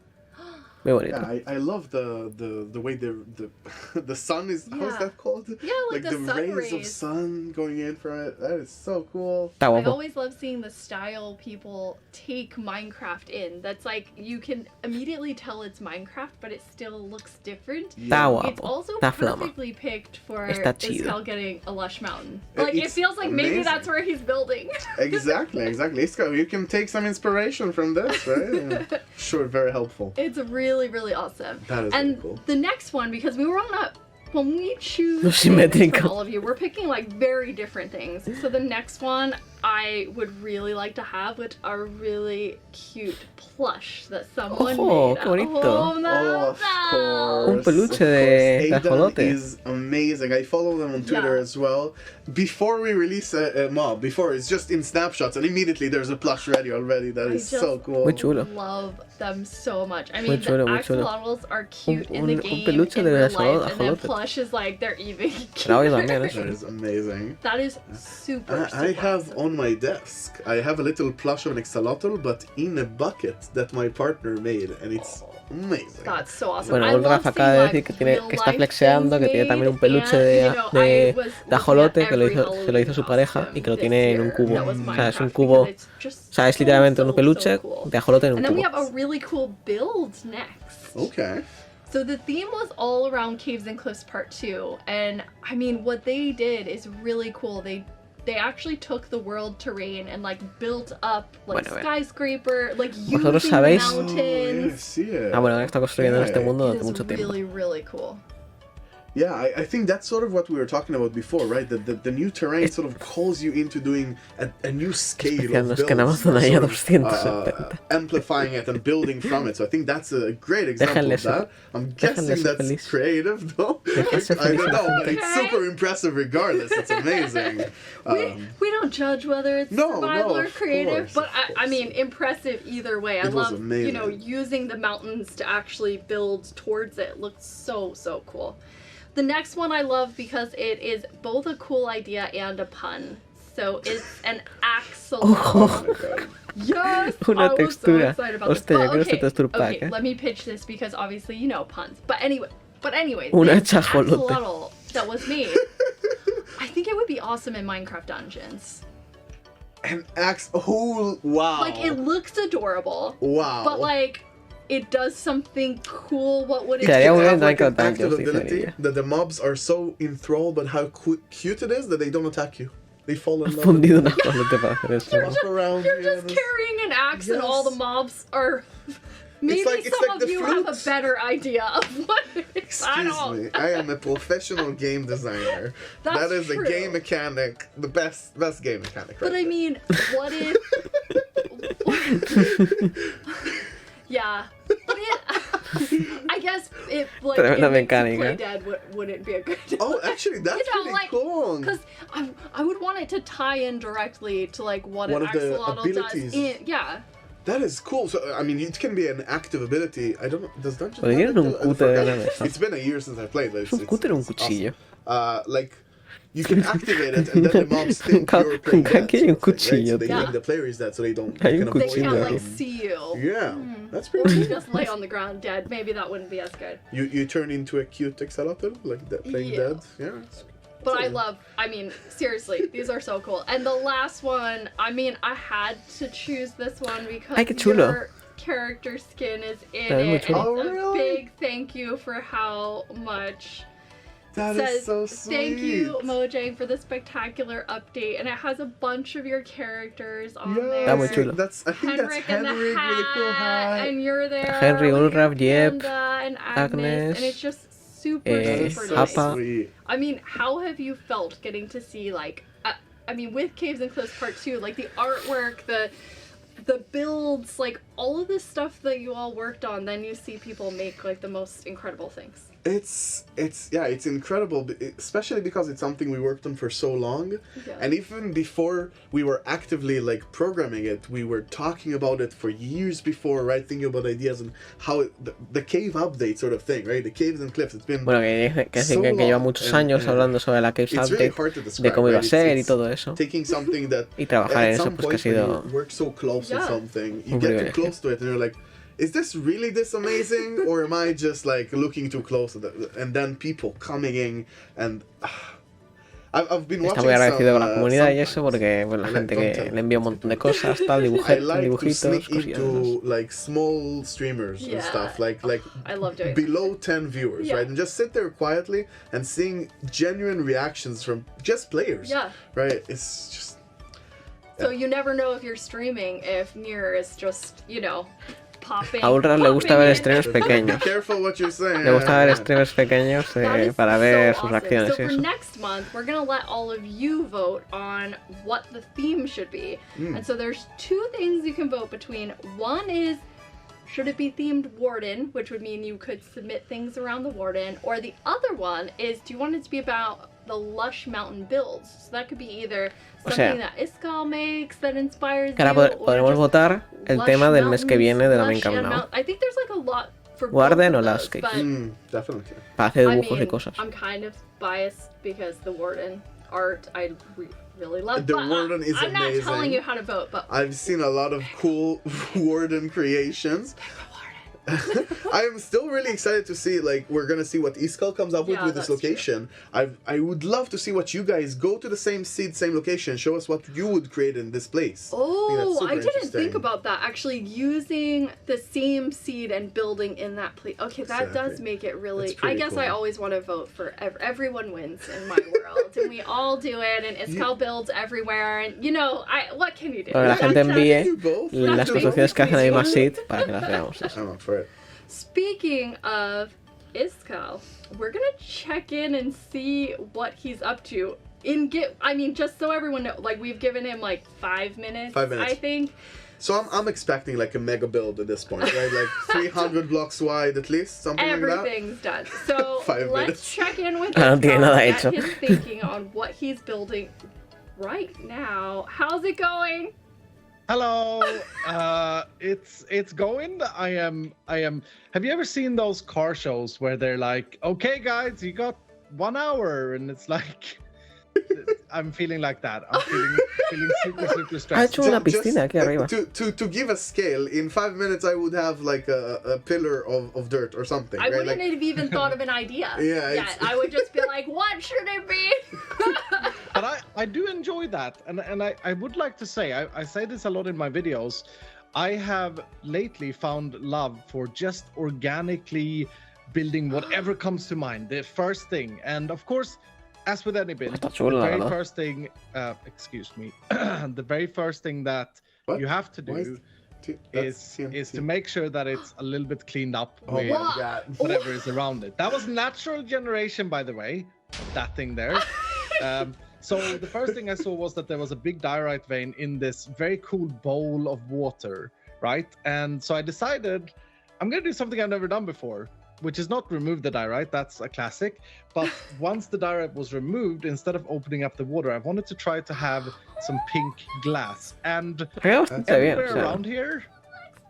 Muy bonito. Yeah, I love the way the sun is. How's Yeah. that called? Yeah, like the sun rays of rays. sun going in from it. That is so cool. Está I guapo. always love seeing the style people take Minecraft in. That's like, you can immediately tell it's Minecraft, but it still looks different. Está It's guapo. also Está flama. perfectly picked for Está chido. Iscal getting a lush mountain. Like, it It's feels like maybe amazing. that's where he's building. Exactly. Isco, you can take some inspiration from this, right? Yeah. Sure, very helpful. It's really, really awesome. That is And really cool. the next one, because we were on that, when we choose Los things simétricos. from all of you, we're picking like very different things. So the next one I would really like to have, which are really cute plush that someone Ojo, made. qué bonito. Oh, Oh, of Meza. course. Un peluche Of de course. Aidan ajolote. is amazing. I follow them on Twitter Yeah. as well. Before we release a mob, before it's just in snapshots, and immediately there's a plush ready already. That I is just so cool. Muy chulo. Love them so much. I mean, Muy chulo, the muy chulo. axolotls are cute in the Un game, peluche in de real axolotl- life, and then ajolote. plush is like they're even Pero hoy también cuter. eso. That is amazing. That is super, super I have awesome. on my desk, I have a little plush of an axolotl, but in a bucket that my partner made, and it's amazing. That's so awesome. Bueno, I love Rafa acaba de seeing, decir like, que, que está real-life flexeando, things que tiene también un made, peluche and, de, you know, de, I was de looking ajolote at que every se lo hizo su pareja Halloween y que lo costume tiene en un this cubo. year that was O sea, es un Minecraft cubo, because it's just o sea, es so, literalmente un so peluche cool. de ajolote en un And then we cubo. have a really cool build next. Okay. So the theme was all around Caves and Cliffs Part 2, and I mean, what they did is really cool. They actually took the world terrain and like built up like Bueno, skyscraper, like ¿Vosotros using the sabéis? Oh, yeah, I mountains. see it. Ah, bueno, han estado construyendo en este mundo It durante is mucho tiempo. really, really cool. Yeah, I think that's sort of what we were talking about before, right? The new terrain sort of calls you into doing a new scale of Especialnos que en builds, Amazon haya sort of, 270. amplifying it and building from it. So I think that's a great example Déjenle of that. I'm guessing ser that's feliz. creative, though. Deja ser I feliz don't a la know, but gente. it's super impressive regardless. It's amazing. We don't judge whether it's No, survival no, or of creative, course, but of I course. mean, impressive either way. I It was love, amazing. you know, using the mountains to actually build towards it. Looked so, so cool. The next one I love because it is both a cool idea and a pun. So it's an axolotl. Oh my god. Yes! Una I was textura. so excited about this. Hostia, yo But quiero este okay, texture pack, okay, eh. let me pitch this because obviously you know puns. But anyway, Una this chajolote. axolotl that was made, I think it would be awesome in Minecraft Dungeons. An axe. Oh, wow. Like, it looks adorable, Wow. but like, it does something cool. What would it Quedaría It muy has bien like an Minecraft active Dungeons, ability dice that the mobs are so enthralled by how cute it is that they don't attack you. They fall in love. Fundido un ajolote para hacer esto. Walk around. You're yeah, just this- carrying an axe and all the Yes. mobs are... Maybe like- it's some like of the you have a flutes. better idea of what it is. I Excuse don't. me, I am a professional game designer. That's That is true. a game mechanic, the best game mechanic. But right I mean, what if... yeah. But I guess if like Tremenda it makes you mecánica. play dead, wouldn't it be a good there. Oh, actually, that's You know, really like, cool. Because I would want it to tie in directly to like what One an of the axolotl does. abilities. Yeah. That is cool. So I mean, it can be an active ability. I don't know. Does Dungeon? Pero tienen un I cúter de forgot. la mesa. It's been a year since I played. But ¿Es un cúter o un cuchillo? Awesome. Like, you can activate it, and then the mobs think Nunca- you're playing nunca dead. que hay un sort of thing, right? cuchillo, So they tío. think the player is dead, so they don't. Hay they un can They avoid cuchillo can't ahí. like them. see you. Yeah, that's Or pretty you cool. just lay on the ground dead. Maybe that wouldn't be as good. You turn into a cute axolotl, like playing Yeah. dead. Yeah. But I mean, seriously, these are so cool. And the last one, I mean, I had to choose this one because Ay, qué chulo. your character skin is in Está muy it. And chulo. it's Oh, a really? big thank you for how much. That Says, is so sweet. thank you, Mojang, for the spectacular update. And it has a bunch of your characters on there. Está muy chulo. I think that's Henrik and the Henrik with a cool hat. and you're there. Henry, with your Ulraf, Jep, panda and Agnes, and it's just super, That is super so nice. Hapa. sweet. I mean, how have you felt getting to see like, I mean, with Caves and Cliffs Part 2, like the artwork, the builds, like all of this stuff that you all worked on, then you see people make like the most incredible things. It's incredible, especially because it's something we worked on for so long. Yeah. And even before we were actively like programming it, we were talking about it for years before, right? Thinking about ideas and how the cave update sort of thing, right? The caves and cliffs. It's been Bueno, que so lleva long, muchos and- años and hablando sobre la Caves it's really Update, hard to de describe, cómo iba a right? ser y It's todo eso. taking something that Y trabajar en at eso, some pues que ha point when sido you work so close with Yeah. something, you Un get too privilegio. close to it, and you're like, is this really this amazing, or am I just like looking too close to it? And then people coming in, and I've been Está watching muy agradecido con la some, comunidad y eso sometimes. porque pues, la I gente like que content. le envía un montón de cosas, tal, I like to dibujitos, sneak cosillas. into like small streamers Yeah. and stuff, like I love doing that. below 10 viewers, Yeah. right? And just sit there quietly and seeing genuine reactions from just players, Yeah. right? It's just So you never know if you're streaming if Mirror is just, you know, popping. A Ulraf le gusta popping ver in. streamers be pequeños. careful what you're saying. Le gusta ver streamers pequeños That is para ver so sus awesome. reacciones So y for eso. next month, we're gonna let all of you vote on what the theme should be. And so there's two things you can vote between. One is, should it be themed Warden, which would mean you could submit things around the Warden, or the other one is, do you want it to be about the lush mountain builds? So that could be either O sea, something that Iskal makes that inspires Que ahora you, or podemos just votar el lush tema del mes que mountains, viene de la lush main and now. mount- I think there's like a lot for Warden both o of those, landscape. but Definitely. Para hacer I dibujos y mean, cosas. I'm kind of biased because the Warden art I really love. The but, warden is I'm amazing. not telling you how to vote, but I've seen a lot of cool warden creations. I am still really excited to see, like, we're gonna see what Iskall comes up with this location. I would love to see what you guys go to the same seed, same location. Show us what you would create in this place. Oh, I didn't think about that. Actually, using the same seed and building in that place. Okay, that does make it really. I guess cool. I always want to vote for everyone wins in my world, and we all do it. And Iskall builds everywhere, and you know, what can you do? Para que la gente envíe las construcciones que hacen ahí más seed para que las veamos. I'm up for it. Speaking of Iskall, we're gonna check in and see what he's up to. I mean, just so everyone knows, like, we've given him like 5 minutes. 5 minutes, I think. So I'm expecting like a mega build at this point, right? Like 300 blocks wide at least, something like that. Everything's done. So let's check in with Iskall, get his thinking on what he's building right now. How's it going? Hello. It's going. I am. Have you ever seen those car shows where they're like, "Okay, guys, you got 1 hour," and it's like, I'm feeling like that. I'm feeling super stressed. To give a scale, in 5 minutes I would have like a pillar of dirt or something. I right? wouldn't have even thought of an idea. Yeah, I would just be like, what should it be? But I do enjoy that, and I would like to say, I say this a lot in my videos, I have lately found love for just organically building whatever comes to mind, the first thing. And of course, as with any build, the very first thing, excuse me, the very first thing that you have to do is to make sure that it's a little bit cleaned up with whatever is around it. That was natural generation, by the way, that thing there. So the first thing I saw was that there was a big diorite vein in this very cool bowl of water, right? And so I decided I'm going to do something I've never done before, which is not remove the diorite. That's a classic. But once the diorite was removed, instead of opening up the water, I wanted to try to have some pink glass. And everywhere around here,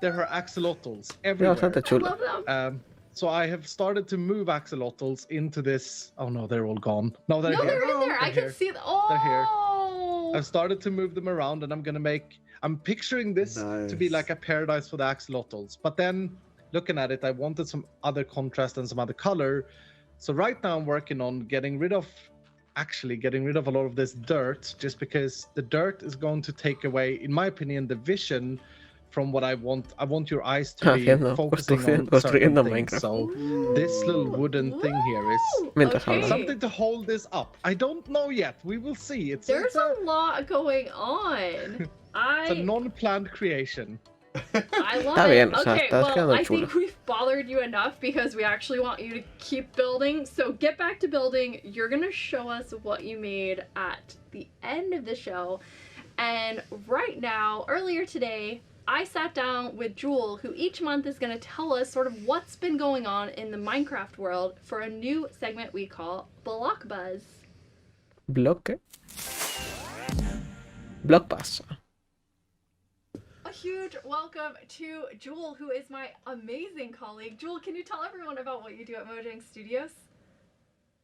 there are axolotls everywhere. I love them. So I have started to move axolotls into this. Oh no, they're all gone. No, they're here. They're in there. I can see them. Oh, they're here. I've started to move them around, and I'm picturing this to be like a paradise for the axolotls. But then, looking at it, I wanted some other contrast and some other color. So right now I'm working on getting rid of a lot of this dirt, just because the dirt is going to take away, in my opinion, the vision from what I want. I want your eyes to be focusing on certain things. So this little wooden thing here is something to hold this up. I don't know yet. We will see. There's a lot going on. It's a non-planned creation. I love it. Okay, well, I think we've bothered you enough because we actually want you to keep building. So get back to building. You're going to show us what you made at the end of the show. And right now, earlier today, I sat down with Jewel, who each month is going to tell us sort of what's been going on in the Minecraft world for a new segment we call Block Buzz. Block Buzz. A huge welcome to Jewel, who is my amazing colleague. Jewel, can you tell everyone about what you do at Mojang Studios?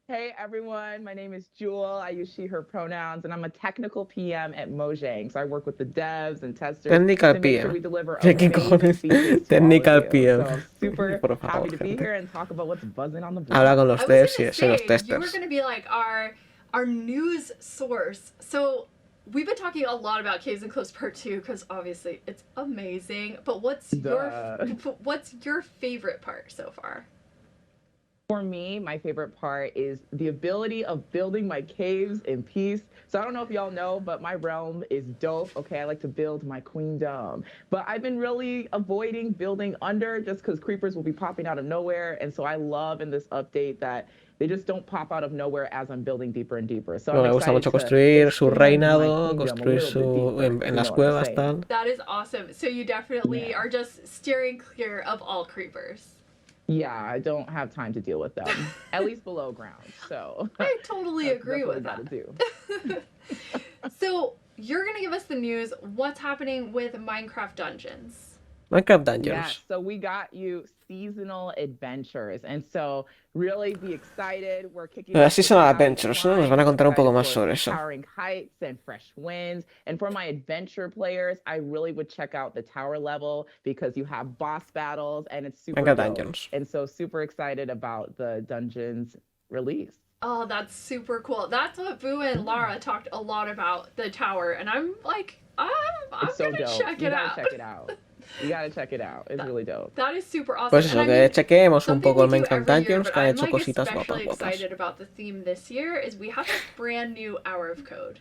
Hey everyone, my name is Jewel. I use she, her pronouns, and I'm a technical PM at Mojang. So I work with the devs and testers technical to make PM. Sure we deliver technical PM. So I'm super happy to be here and talk about what's buzzing on the blog. Habla con los devs y son los testers. You were going to be like our news source. So we've been talking a lot about Caves and Cliffs Part 2 because obviously it's amazing. But what's your favorite part so far? For me, my favorite part is the ability of building my caves in peace. So I don't know if y'all know, but my realm is dope. Okay, I like to build my queendom. But I've been really avoiding building under just because creepers will be popping out of nowhere. And so I love in this update that they just don't pop out of nowhere as I'm building deeper and deeper. So me gusta mucho construir su reinado, construir su en las cuevas tal. That is awesome. So you definitely are just steering clear of all creepers. Yeah, I don't have time to deal with them, at least below ground. So I totally agree with that. So you're gonna give us the news. What's happening with Minecraft Dungeons? Minecraft Yeah, Dungeons. so we got you seasonal adventures, and so really be excited. We're kicking off with Seasonal Towering Adventures, ¿no? Nos van a Climbs, contar un poco right, más for sobre eso. towering heights and fresh winds. And for my adventure players, I really would check out the tower level because you have boss battles and it's super Minecraft dope. Dungeons. And so super excited about the dungeons release. Oh, that's super cool. That's what Boo and Lara talked a lot about, the tower, and I'm like, I'm It's so gonna dope. check You it gotta out. check it out. You gotta check it out. It's really dope. That is super awesome. Pues eso, And I que mean, chequeemos un something poco el we do Minecraft every year, Dungeons, but que ha I'm hecho like cositas guapas, especially guapas. excited about the theme this year is we have a brand new hour of code.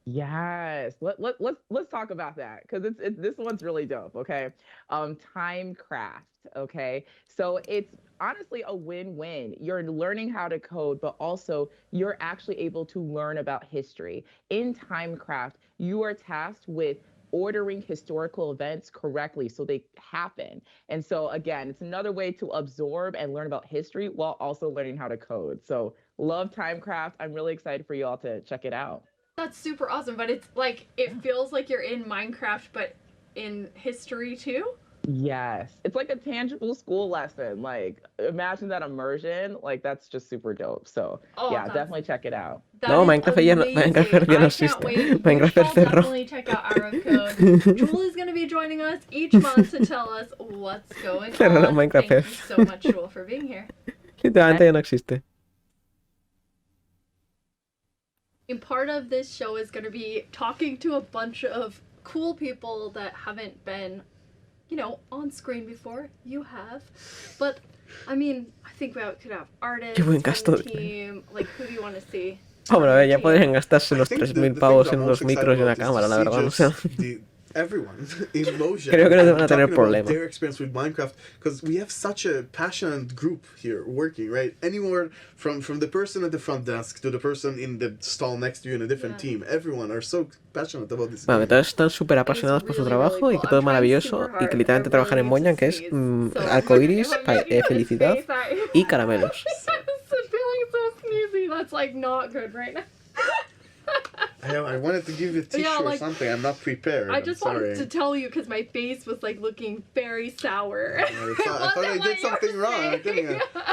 Yes, let's talk about that because it's this one's really dope. Okay, Timecraft. Okay, so it's honestly a win-win. You're learning how to code, but also you're actually able to learn about history. In Timecraft, you are tasked with ordering historical events correctly so they happen. And so again, it's another way to absorb and learn about history while also learning how to code. So love Timecraft. I'm really excited for you all to check it out. That's super awesome, but it's like, it feels like you're in Minecraft, but in history too? Yes, it's like a tangible school lesson. Like, imagine that immersion. Like, that's just super dope. So, yeah, definitely check it out. No, Minecraft ya no, Minecraft ya no existe. Minecraft cerró. Definitely check out Hour of Code. Jewel is going to be joining us each month to tell us what's going Cerraron on. Minecraft. Thank you so much, Jewel, for being here. Literalmente ya no existe. And part of this show is going to be talking to a bunch of cool people that haven't been, you know, on screen before. You have. But, I mean, I think we could have artists on the team. Like, who do you want to see? Hombre, a ver, ya podrían gastarse los 3.000 pavos en unos micros y una cámara, la verdad, no sé. Everyone in Mojang. Creo que no van a tener problema. Their experience with Minecraft, because we have such a passionate group here working, right? Anywhere from the person at the front desk to the person in the stall next to you in a different team, everyone are so passionate about this. Bueno, que todos están súper apasionados por su trabajo y que todo es maravilloso y que literalmente trabajar en Mojang que es arcoiris, felicidad y caramelos. That's like not good right now. I wanted to give you a tissue or something. I'm not prepared. I just wanted to tell you because my face was like looking very sour. I thought I did something wrong.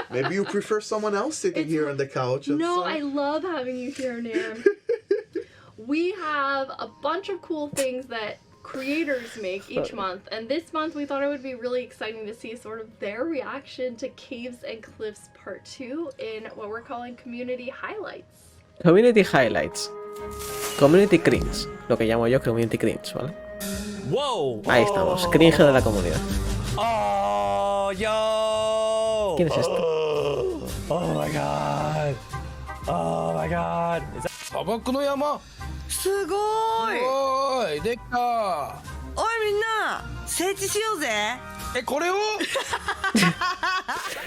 Maybe you prefer someone else sitting here on the couch. No, I love having you here, Nam. We have a bunch of cool things that creators make each month, and this month we thought it would be really exciting to see sort of their reaction to Caves and Cliffs Part 2 in what we're calling Community Highlights. Community Highlights. Community Cringe. Lo que llamo yo Community Cringe, ¿vale? Wow. Ahí estamos. Cringe de la comunidad. Oh, yo. ¿Quién es este? Oh my god. Oh my god. 砂漠の山すごいおーいでっかおいみんな整地しようぜえこれを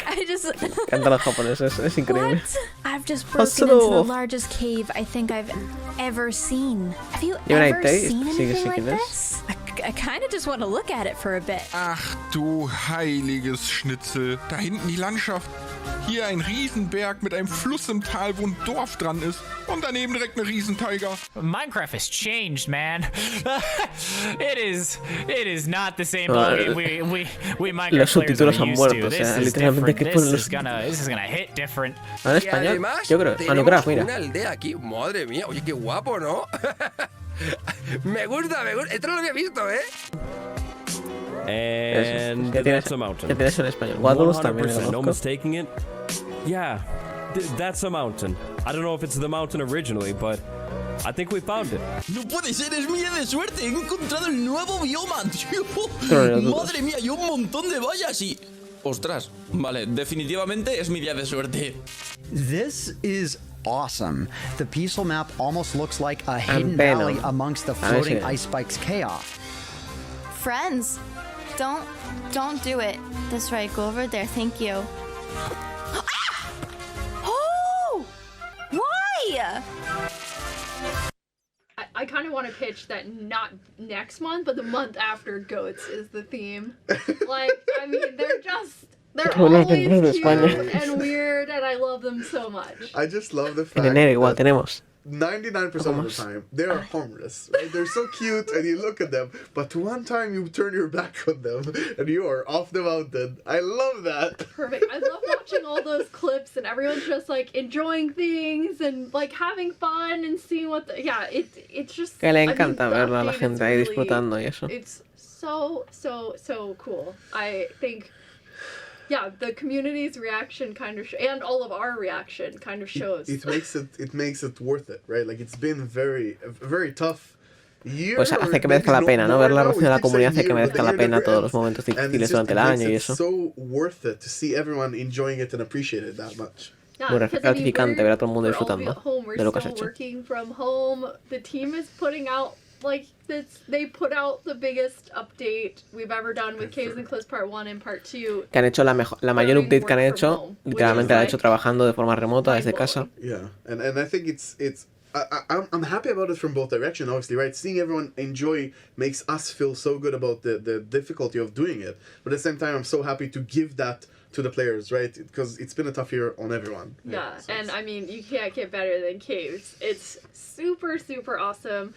I just Cantan los japoneses, es increíble. What? I've just broken into the largest cave I think I've ever seen. Have you ever seen anything like this? I kind of just want to look at it for a bit. Ach du heiliges Schnitzel. Da hinten die Landschaft. Hier ein Riesenberg mit einem Fluss im Tal, wo ein Dorf dran ist. Und daneben direkt eine Riesentaiga. Minecraft has changed, man. It is not the same we Minecraft players are used to. This is different. This is gonna hit different. ¿En español? Yo creo. Anugraf, mira. Una aldea aquí. Madre mía. Oye, qué guapo, ¿no? Me gusta. Esto no lo había visto, ¿eh? And that's a mountain. Ya tienes en español. Waddles también. 100%, no mistaking it. Yeah, that's a mountain. I don't know if it's the mountain originally, but I think we found it. No puede ser, es mi día de suerte. He encontrado el nuevo bioma, tío. Madre mía, hay un montón de vallas y... Ostras, vale, definitivamente es mi día de suerte. This is awesome. The peaceful map almost looks like a hidden valley amongst the floating ice spikes chaos. Friends, don't do it. That's right, go over there, thank you. Oh! Why? I kind of want to pitch that not next month, but the month after Goats is the theme. Like, I mean, they're always cute and weird, and I love them so much. I just love the fact En enero igual tenemos. 99% of the time, they are harmless, right? They're so cute and you look at them, but one time you turn your back on them and you are off the mountain. I love that. Perfect. I love watching all those clips and everyone's just like enjoying things and like having fun and seeing what the, yeah, it's just... Que le encanta verlo a la gente ahí disfrutando y eso. It's so cool. I think... Yeah, the community's reaction kind of and all of our reaction kind of shows. It makes it worth it, right? Like it's been a very tough year. Pues hace que merezca la pena, ¿no? Ver la reacción de la comunidad hace que merezca la pena todos los momentos difíciles durante el año y eso. It's so worth it to see everyone enjoying it and appreciate it that much. Muy gratificante ver a todo el mundo disfrutando de lo que has hecho. Working from home, the team is putting out like this. They put out the biggest update we've ever done with Caves and Cliffs Part 1 and Part 2. Que han hecho la mayor update que han hecho, literalmente la han hecho trabajando de forma remota desde casa. Yeah, and I think I'm happy about it from both directions, obviously, right? Seeing everyone enjoy makes us feel so good about the difficulty of doing it. But at the same time, I'm so happy to give that to the players, right? Because it's been a tough year on everyone. Yeah, so and I mean, you can't get better than Caves. It's super awesome.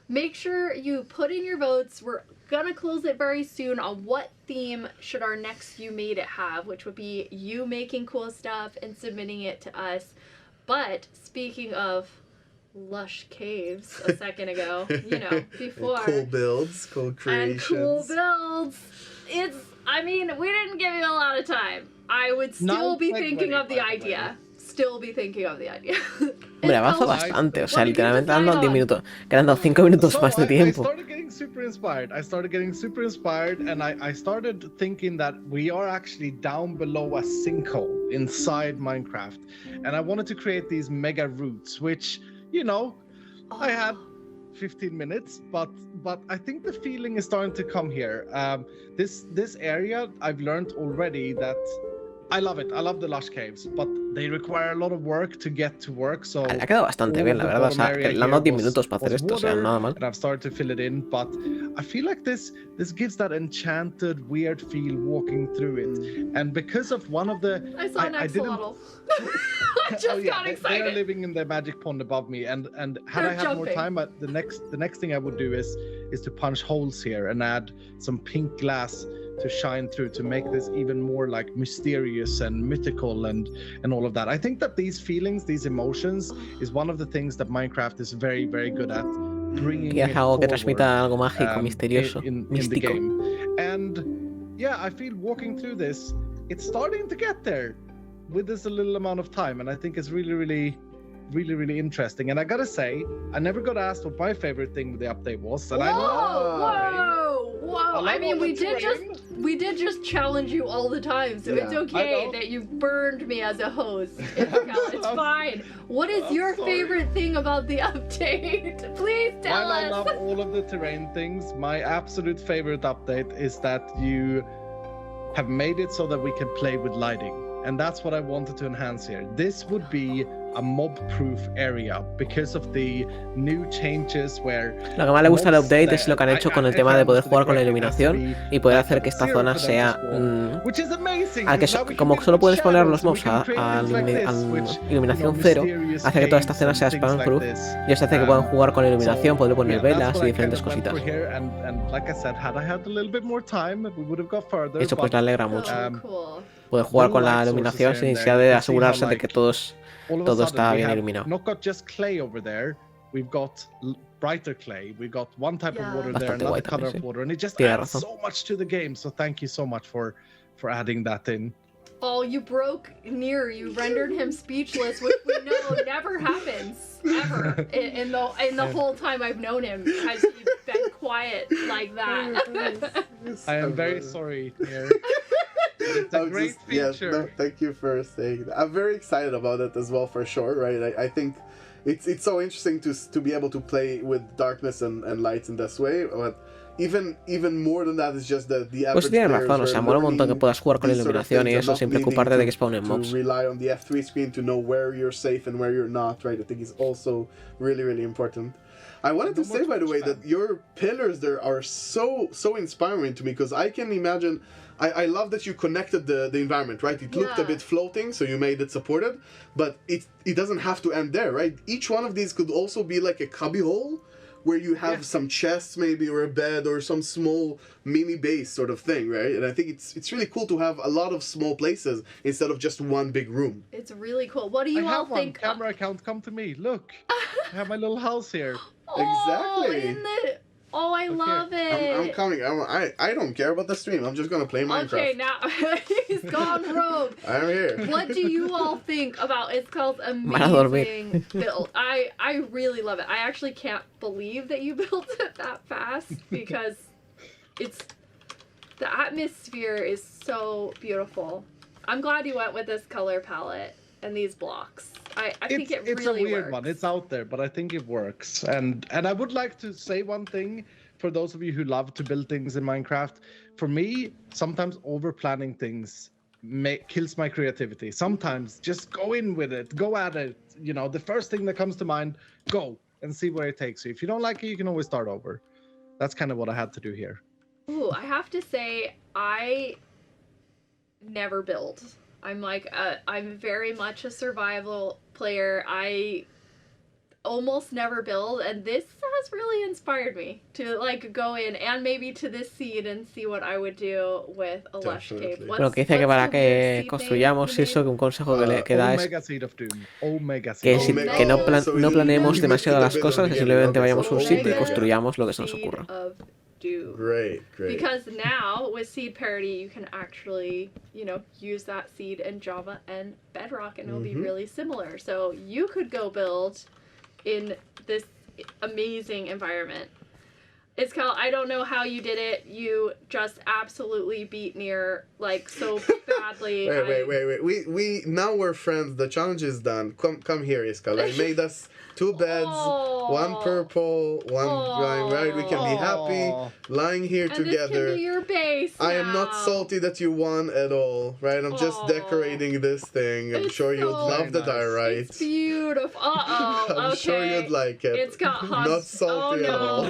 Make sure you put in your votes. We're gonna close it very soon on what theme should our next You Made It have, which would be you making cool stuff and submitting it to us. But speaking of lush caves a second ago, you know, before. Cool builds, cool creations. And cool builds. I mean, we didn't give you a lot of time. I would still be thinking of the idea. Hombre, avanza bastante, o sea, literalmente han dado 10 minutos, que han dado 5 minutos más de tiempo. I started getting super inspired and I started thinking that we are actually down below a sinkhole inside Minecraft. And I wanted to create these mega roots, which, you know, I had 15 minutes, but I think the feeling is starting to come here. This area, I've learned already that I love it. I love the lush caves, but they require a lot of work to get to work. So le ha quedado bastante bien, la verdad. O sea, que le han dado 10 minutos para hacer esto, o sea, nada mal. And I've started to fill it in, but I feel like this gives that enchanted, weird feel walking through it. And because of one of the, I saw an axolotl. I just got excited. They are living in the magic pond above me, and had I had more time, the next thing I would do is to punch holes here and add some pink glass to shine through to make this even more like mysterious and mythical and all of that. I think that these feelings, these emotions, is one of the things that Minecraft is very, very good at bringing que transmita algo mágico, misterioso, in the game. And yeah, I feel walking through this, it's starting to get there with this a little amount of time, and I think it's really interesting. And I gotta say, I never got asked what my favorite thing with the update was. And Whoa! I mean, we did just challenge you all the time, so it's okay that you burned me as a host. It's fine. What is your favorite thing about the update? Please tell us. While I love all of the terrain things, my absolute favorite update is that you have made it so that we can play with lighting. And that's what I wanted to enhance here. This would be a mob-proof area because of the new changes where... Lo que más le gusta al update es lo que han hecho con el tema de poder jugar con la iluminación y poder hacer que esta zona sea... como solo puedes poner los mobs a iluminación 0, hace que toda esta zona sea spam-proof y eso hace que puedan jugar con la iluminación, poder poner velas y diferentes cositas. Eso pues le alegra mucho. Poder jugar con la iluminación sin necesidad de asegurarse de que todo está bien iluminado. Not got just clay over there, we've got brighter clay, we've got one type of water there, another color of water, and it just adds so much to the game. So thank you so much for adding that in. Oh, you broke Nier. You rendered him speechless, which we know never happens ever in the whole time I've known him. Has he been quiet like that? I am very sorry, Nier. It's a great feature. No, thank you for saying that. I'm very excited about it as well, for sure, right? I think it's so interesting to be able to play with darkness and lights in this way, but even more than that is just the pues tienes razón, o sea, mola un montón que puedas jugar con la iluminación y eso sin preocuparte de que spawnen mobs. To rely on the F3 screen to know where you're safe and where you're not, right? I think is also really important. I wanted to say, by the way, that your pillars there are so inspiring to me, because I can imagine I love that you connected the environment, right? It looked a bit floating, so you made it supported, but it doesn't have to end there, right? Each one of these could also be like a cubby hole where you have some chests maybe, or a bed, or some small mini base sort of thing, right? And I think it's really cool to have a lot of small places instead of just one big room. It's really cool. What do you all think? Camera account, come to me. Look, I have my little house here. Exactly. Oh, I love it. I'm coming. I don't care about the stream. I'm just gonna play Minecraft. Okay, now he's gone rogue. I'm here. What do you all think about It's called amazing build? I really love it. I actually can't believe that you built it that fast because the atmosphere is so beautiful. I'm glad you went with this color palette and these blocks. I think it really works. It's a weird one. It's out there, but I think it works. And I would like to say one thing for those of you who love to build things in Minecraft. For me, sometimes over planning things kills my creativity. Sometimes just go in with it, go at it. You know, the first thing that comes to mind, go and see where it takes you. If you don't like it, you can always start over. That's kind of what I had to do here. Ooh, I have to say, I never build. I'm very much a survival player. I almost never build, and this has really inspired me to like go in and maybe to this seed and see what I would do with a lush cave. Lo que dice que para que construyamos eso, que un consejo que da es que no planeemos demasiado las cosas, que simplemente vayamos a un sitio y construyamos lo que se nos ocurra. Great. Because now with seed parity, you can actually, use that seed in Java and Bedrock, and it'll be really similar. So you could go build in this amazing environment. Iskal, I don't know how you did it. You just absolutely beat Nier like so badly. Wait. We now we're friends. The challenge is done. Come here, Iskal. I made us 2 beds, one purple, one green, right? We can be happy lying here together. This can be your base now. I am not salty that you won at all, right? I'm just decorating this thing. I'm sure you'd love the diorite. It's beautiful. I'm sure you'd like it. It's got not salty at all.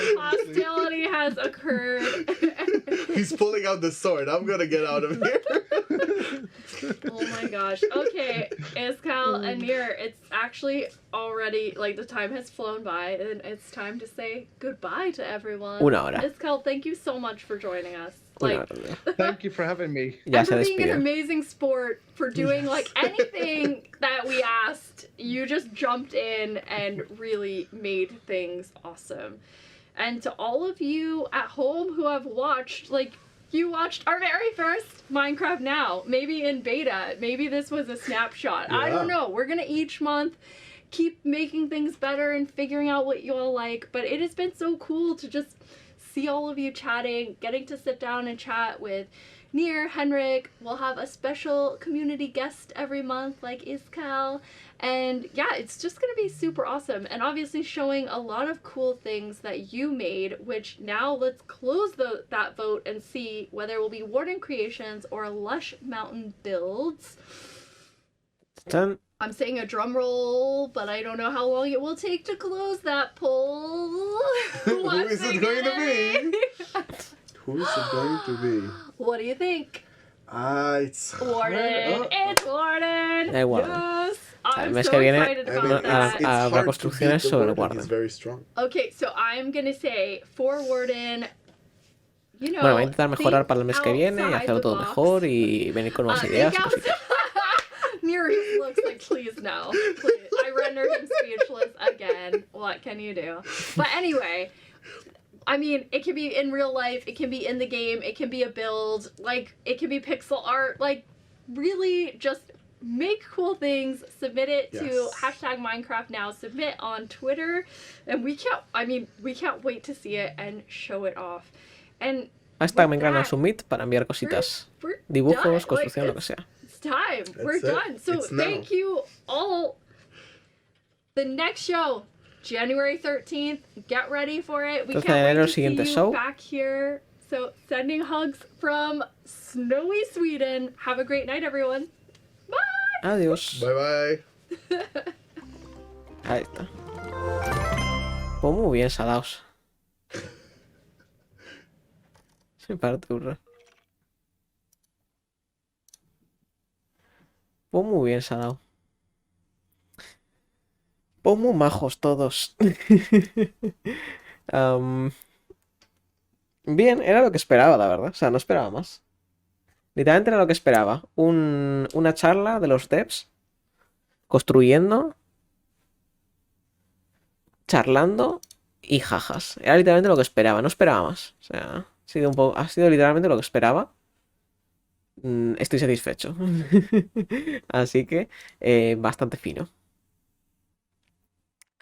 Hostility has occurred. He's pulling out the sword. I'm gonna get out of here. Oh my gosh. Okay, Iskal and Nier, it's actually already, like, the time has flown by, and it's time to say goodbye to everyone. Una hora. Iskal, thank you so much for joining us. Thank you for having me. And for being an amazing sport, for doing like anything that we asked. You just jumped in and really made things awesome. And to all of you at home who have watched, like, you watched our very first Minecraft Now, maybe in beta, maybe this was a snapshot. I don't know. We're gonna each month keep making things better and figuring out what you all like, but it has been so cool to just see all of you chatting, getting to sit down and chat with Nier, Henrik. We'll have a special community guest every month like Iskal. And yeah, it's just going to be super awesome. And obviously showing a lot of cool things that you made, which now let's close that vote and see whether it will be Warden Creations or Lush Mountain builds. Done. I'm saying a drum roll, but I don't know how long it will take to close that poll. Who is it going to be? Who is it going to be? What do you think? It's Warden. It's Warden. Da igual. Yes. El mes que viene habrá construcciones sobre Warden. Okay, so I'm gonna say for Warden. Bueno, voy a intentar mejorar para el mes que viene y hacerlo todo mejor y venir con nuevas ideas. Nier looks like, please no. Please. I rendered him speechless again. What can you do? But anyway, I mean, it can be in real life, it can be in the game, it can be a build, like, it can be pixel art, like, really just make cool things, submit it to #MinecraftNow, submit on Twitter, and we can't wait to see it and show it off. And #MinecraftNow Submit para enviar cositas, dibujos, construcción, lo que sea. Time. We're done. So thank you all. The next show, January 13th. Get ready for it. We can't wait to see you back here. So sending hugs from snowy Sweden. Have a great night, everyone. Bye. Adiós. Bye bye. Ahí está. Pues muy bien, salados. Me parte burra. Pues muy bien, Salao. Pues muy majos todos. Bien, era lo que esperaba, la verdad. O sea, no esperaba más. Literalmente era lo que esperaba. Una charla de los devs. Construyendo. Charlando. Y jajas. Era literalmente lo que esperaba. No esperaba más. O sea, ha sido literalmente lo que esperaba. Estoy satisfecho. Así que, bastante fino.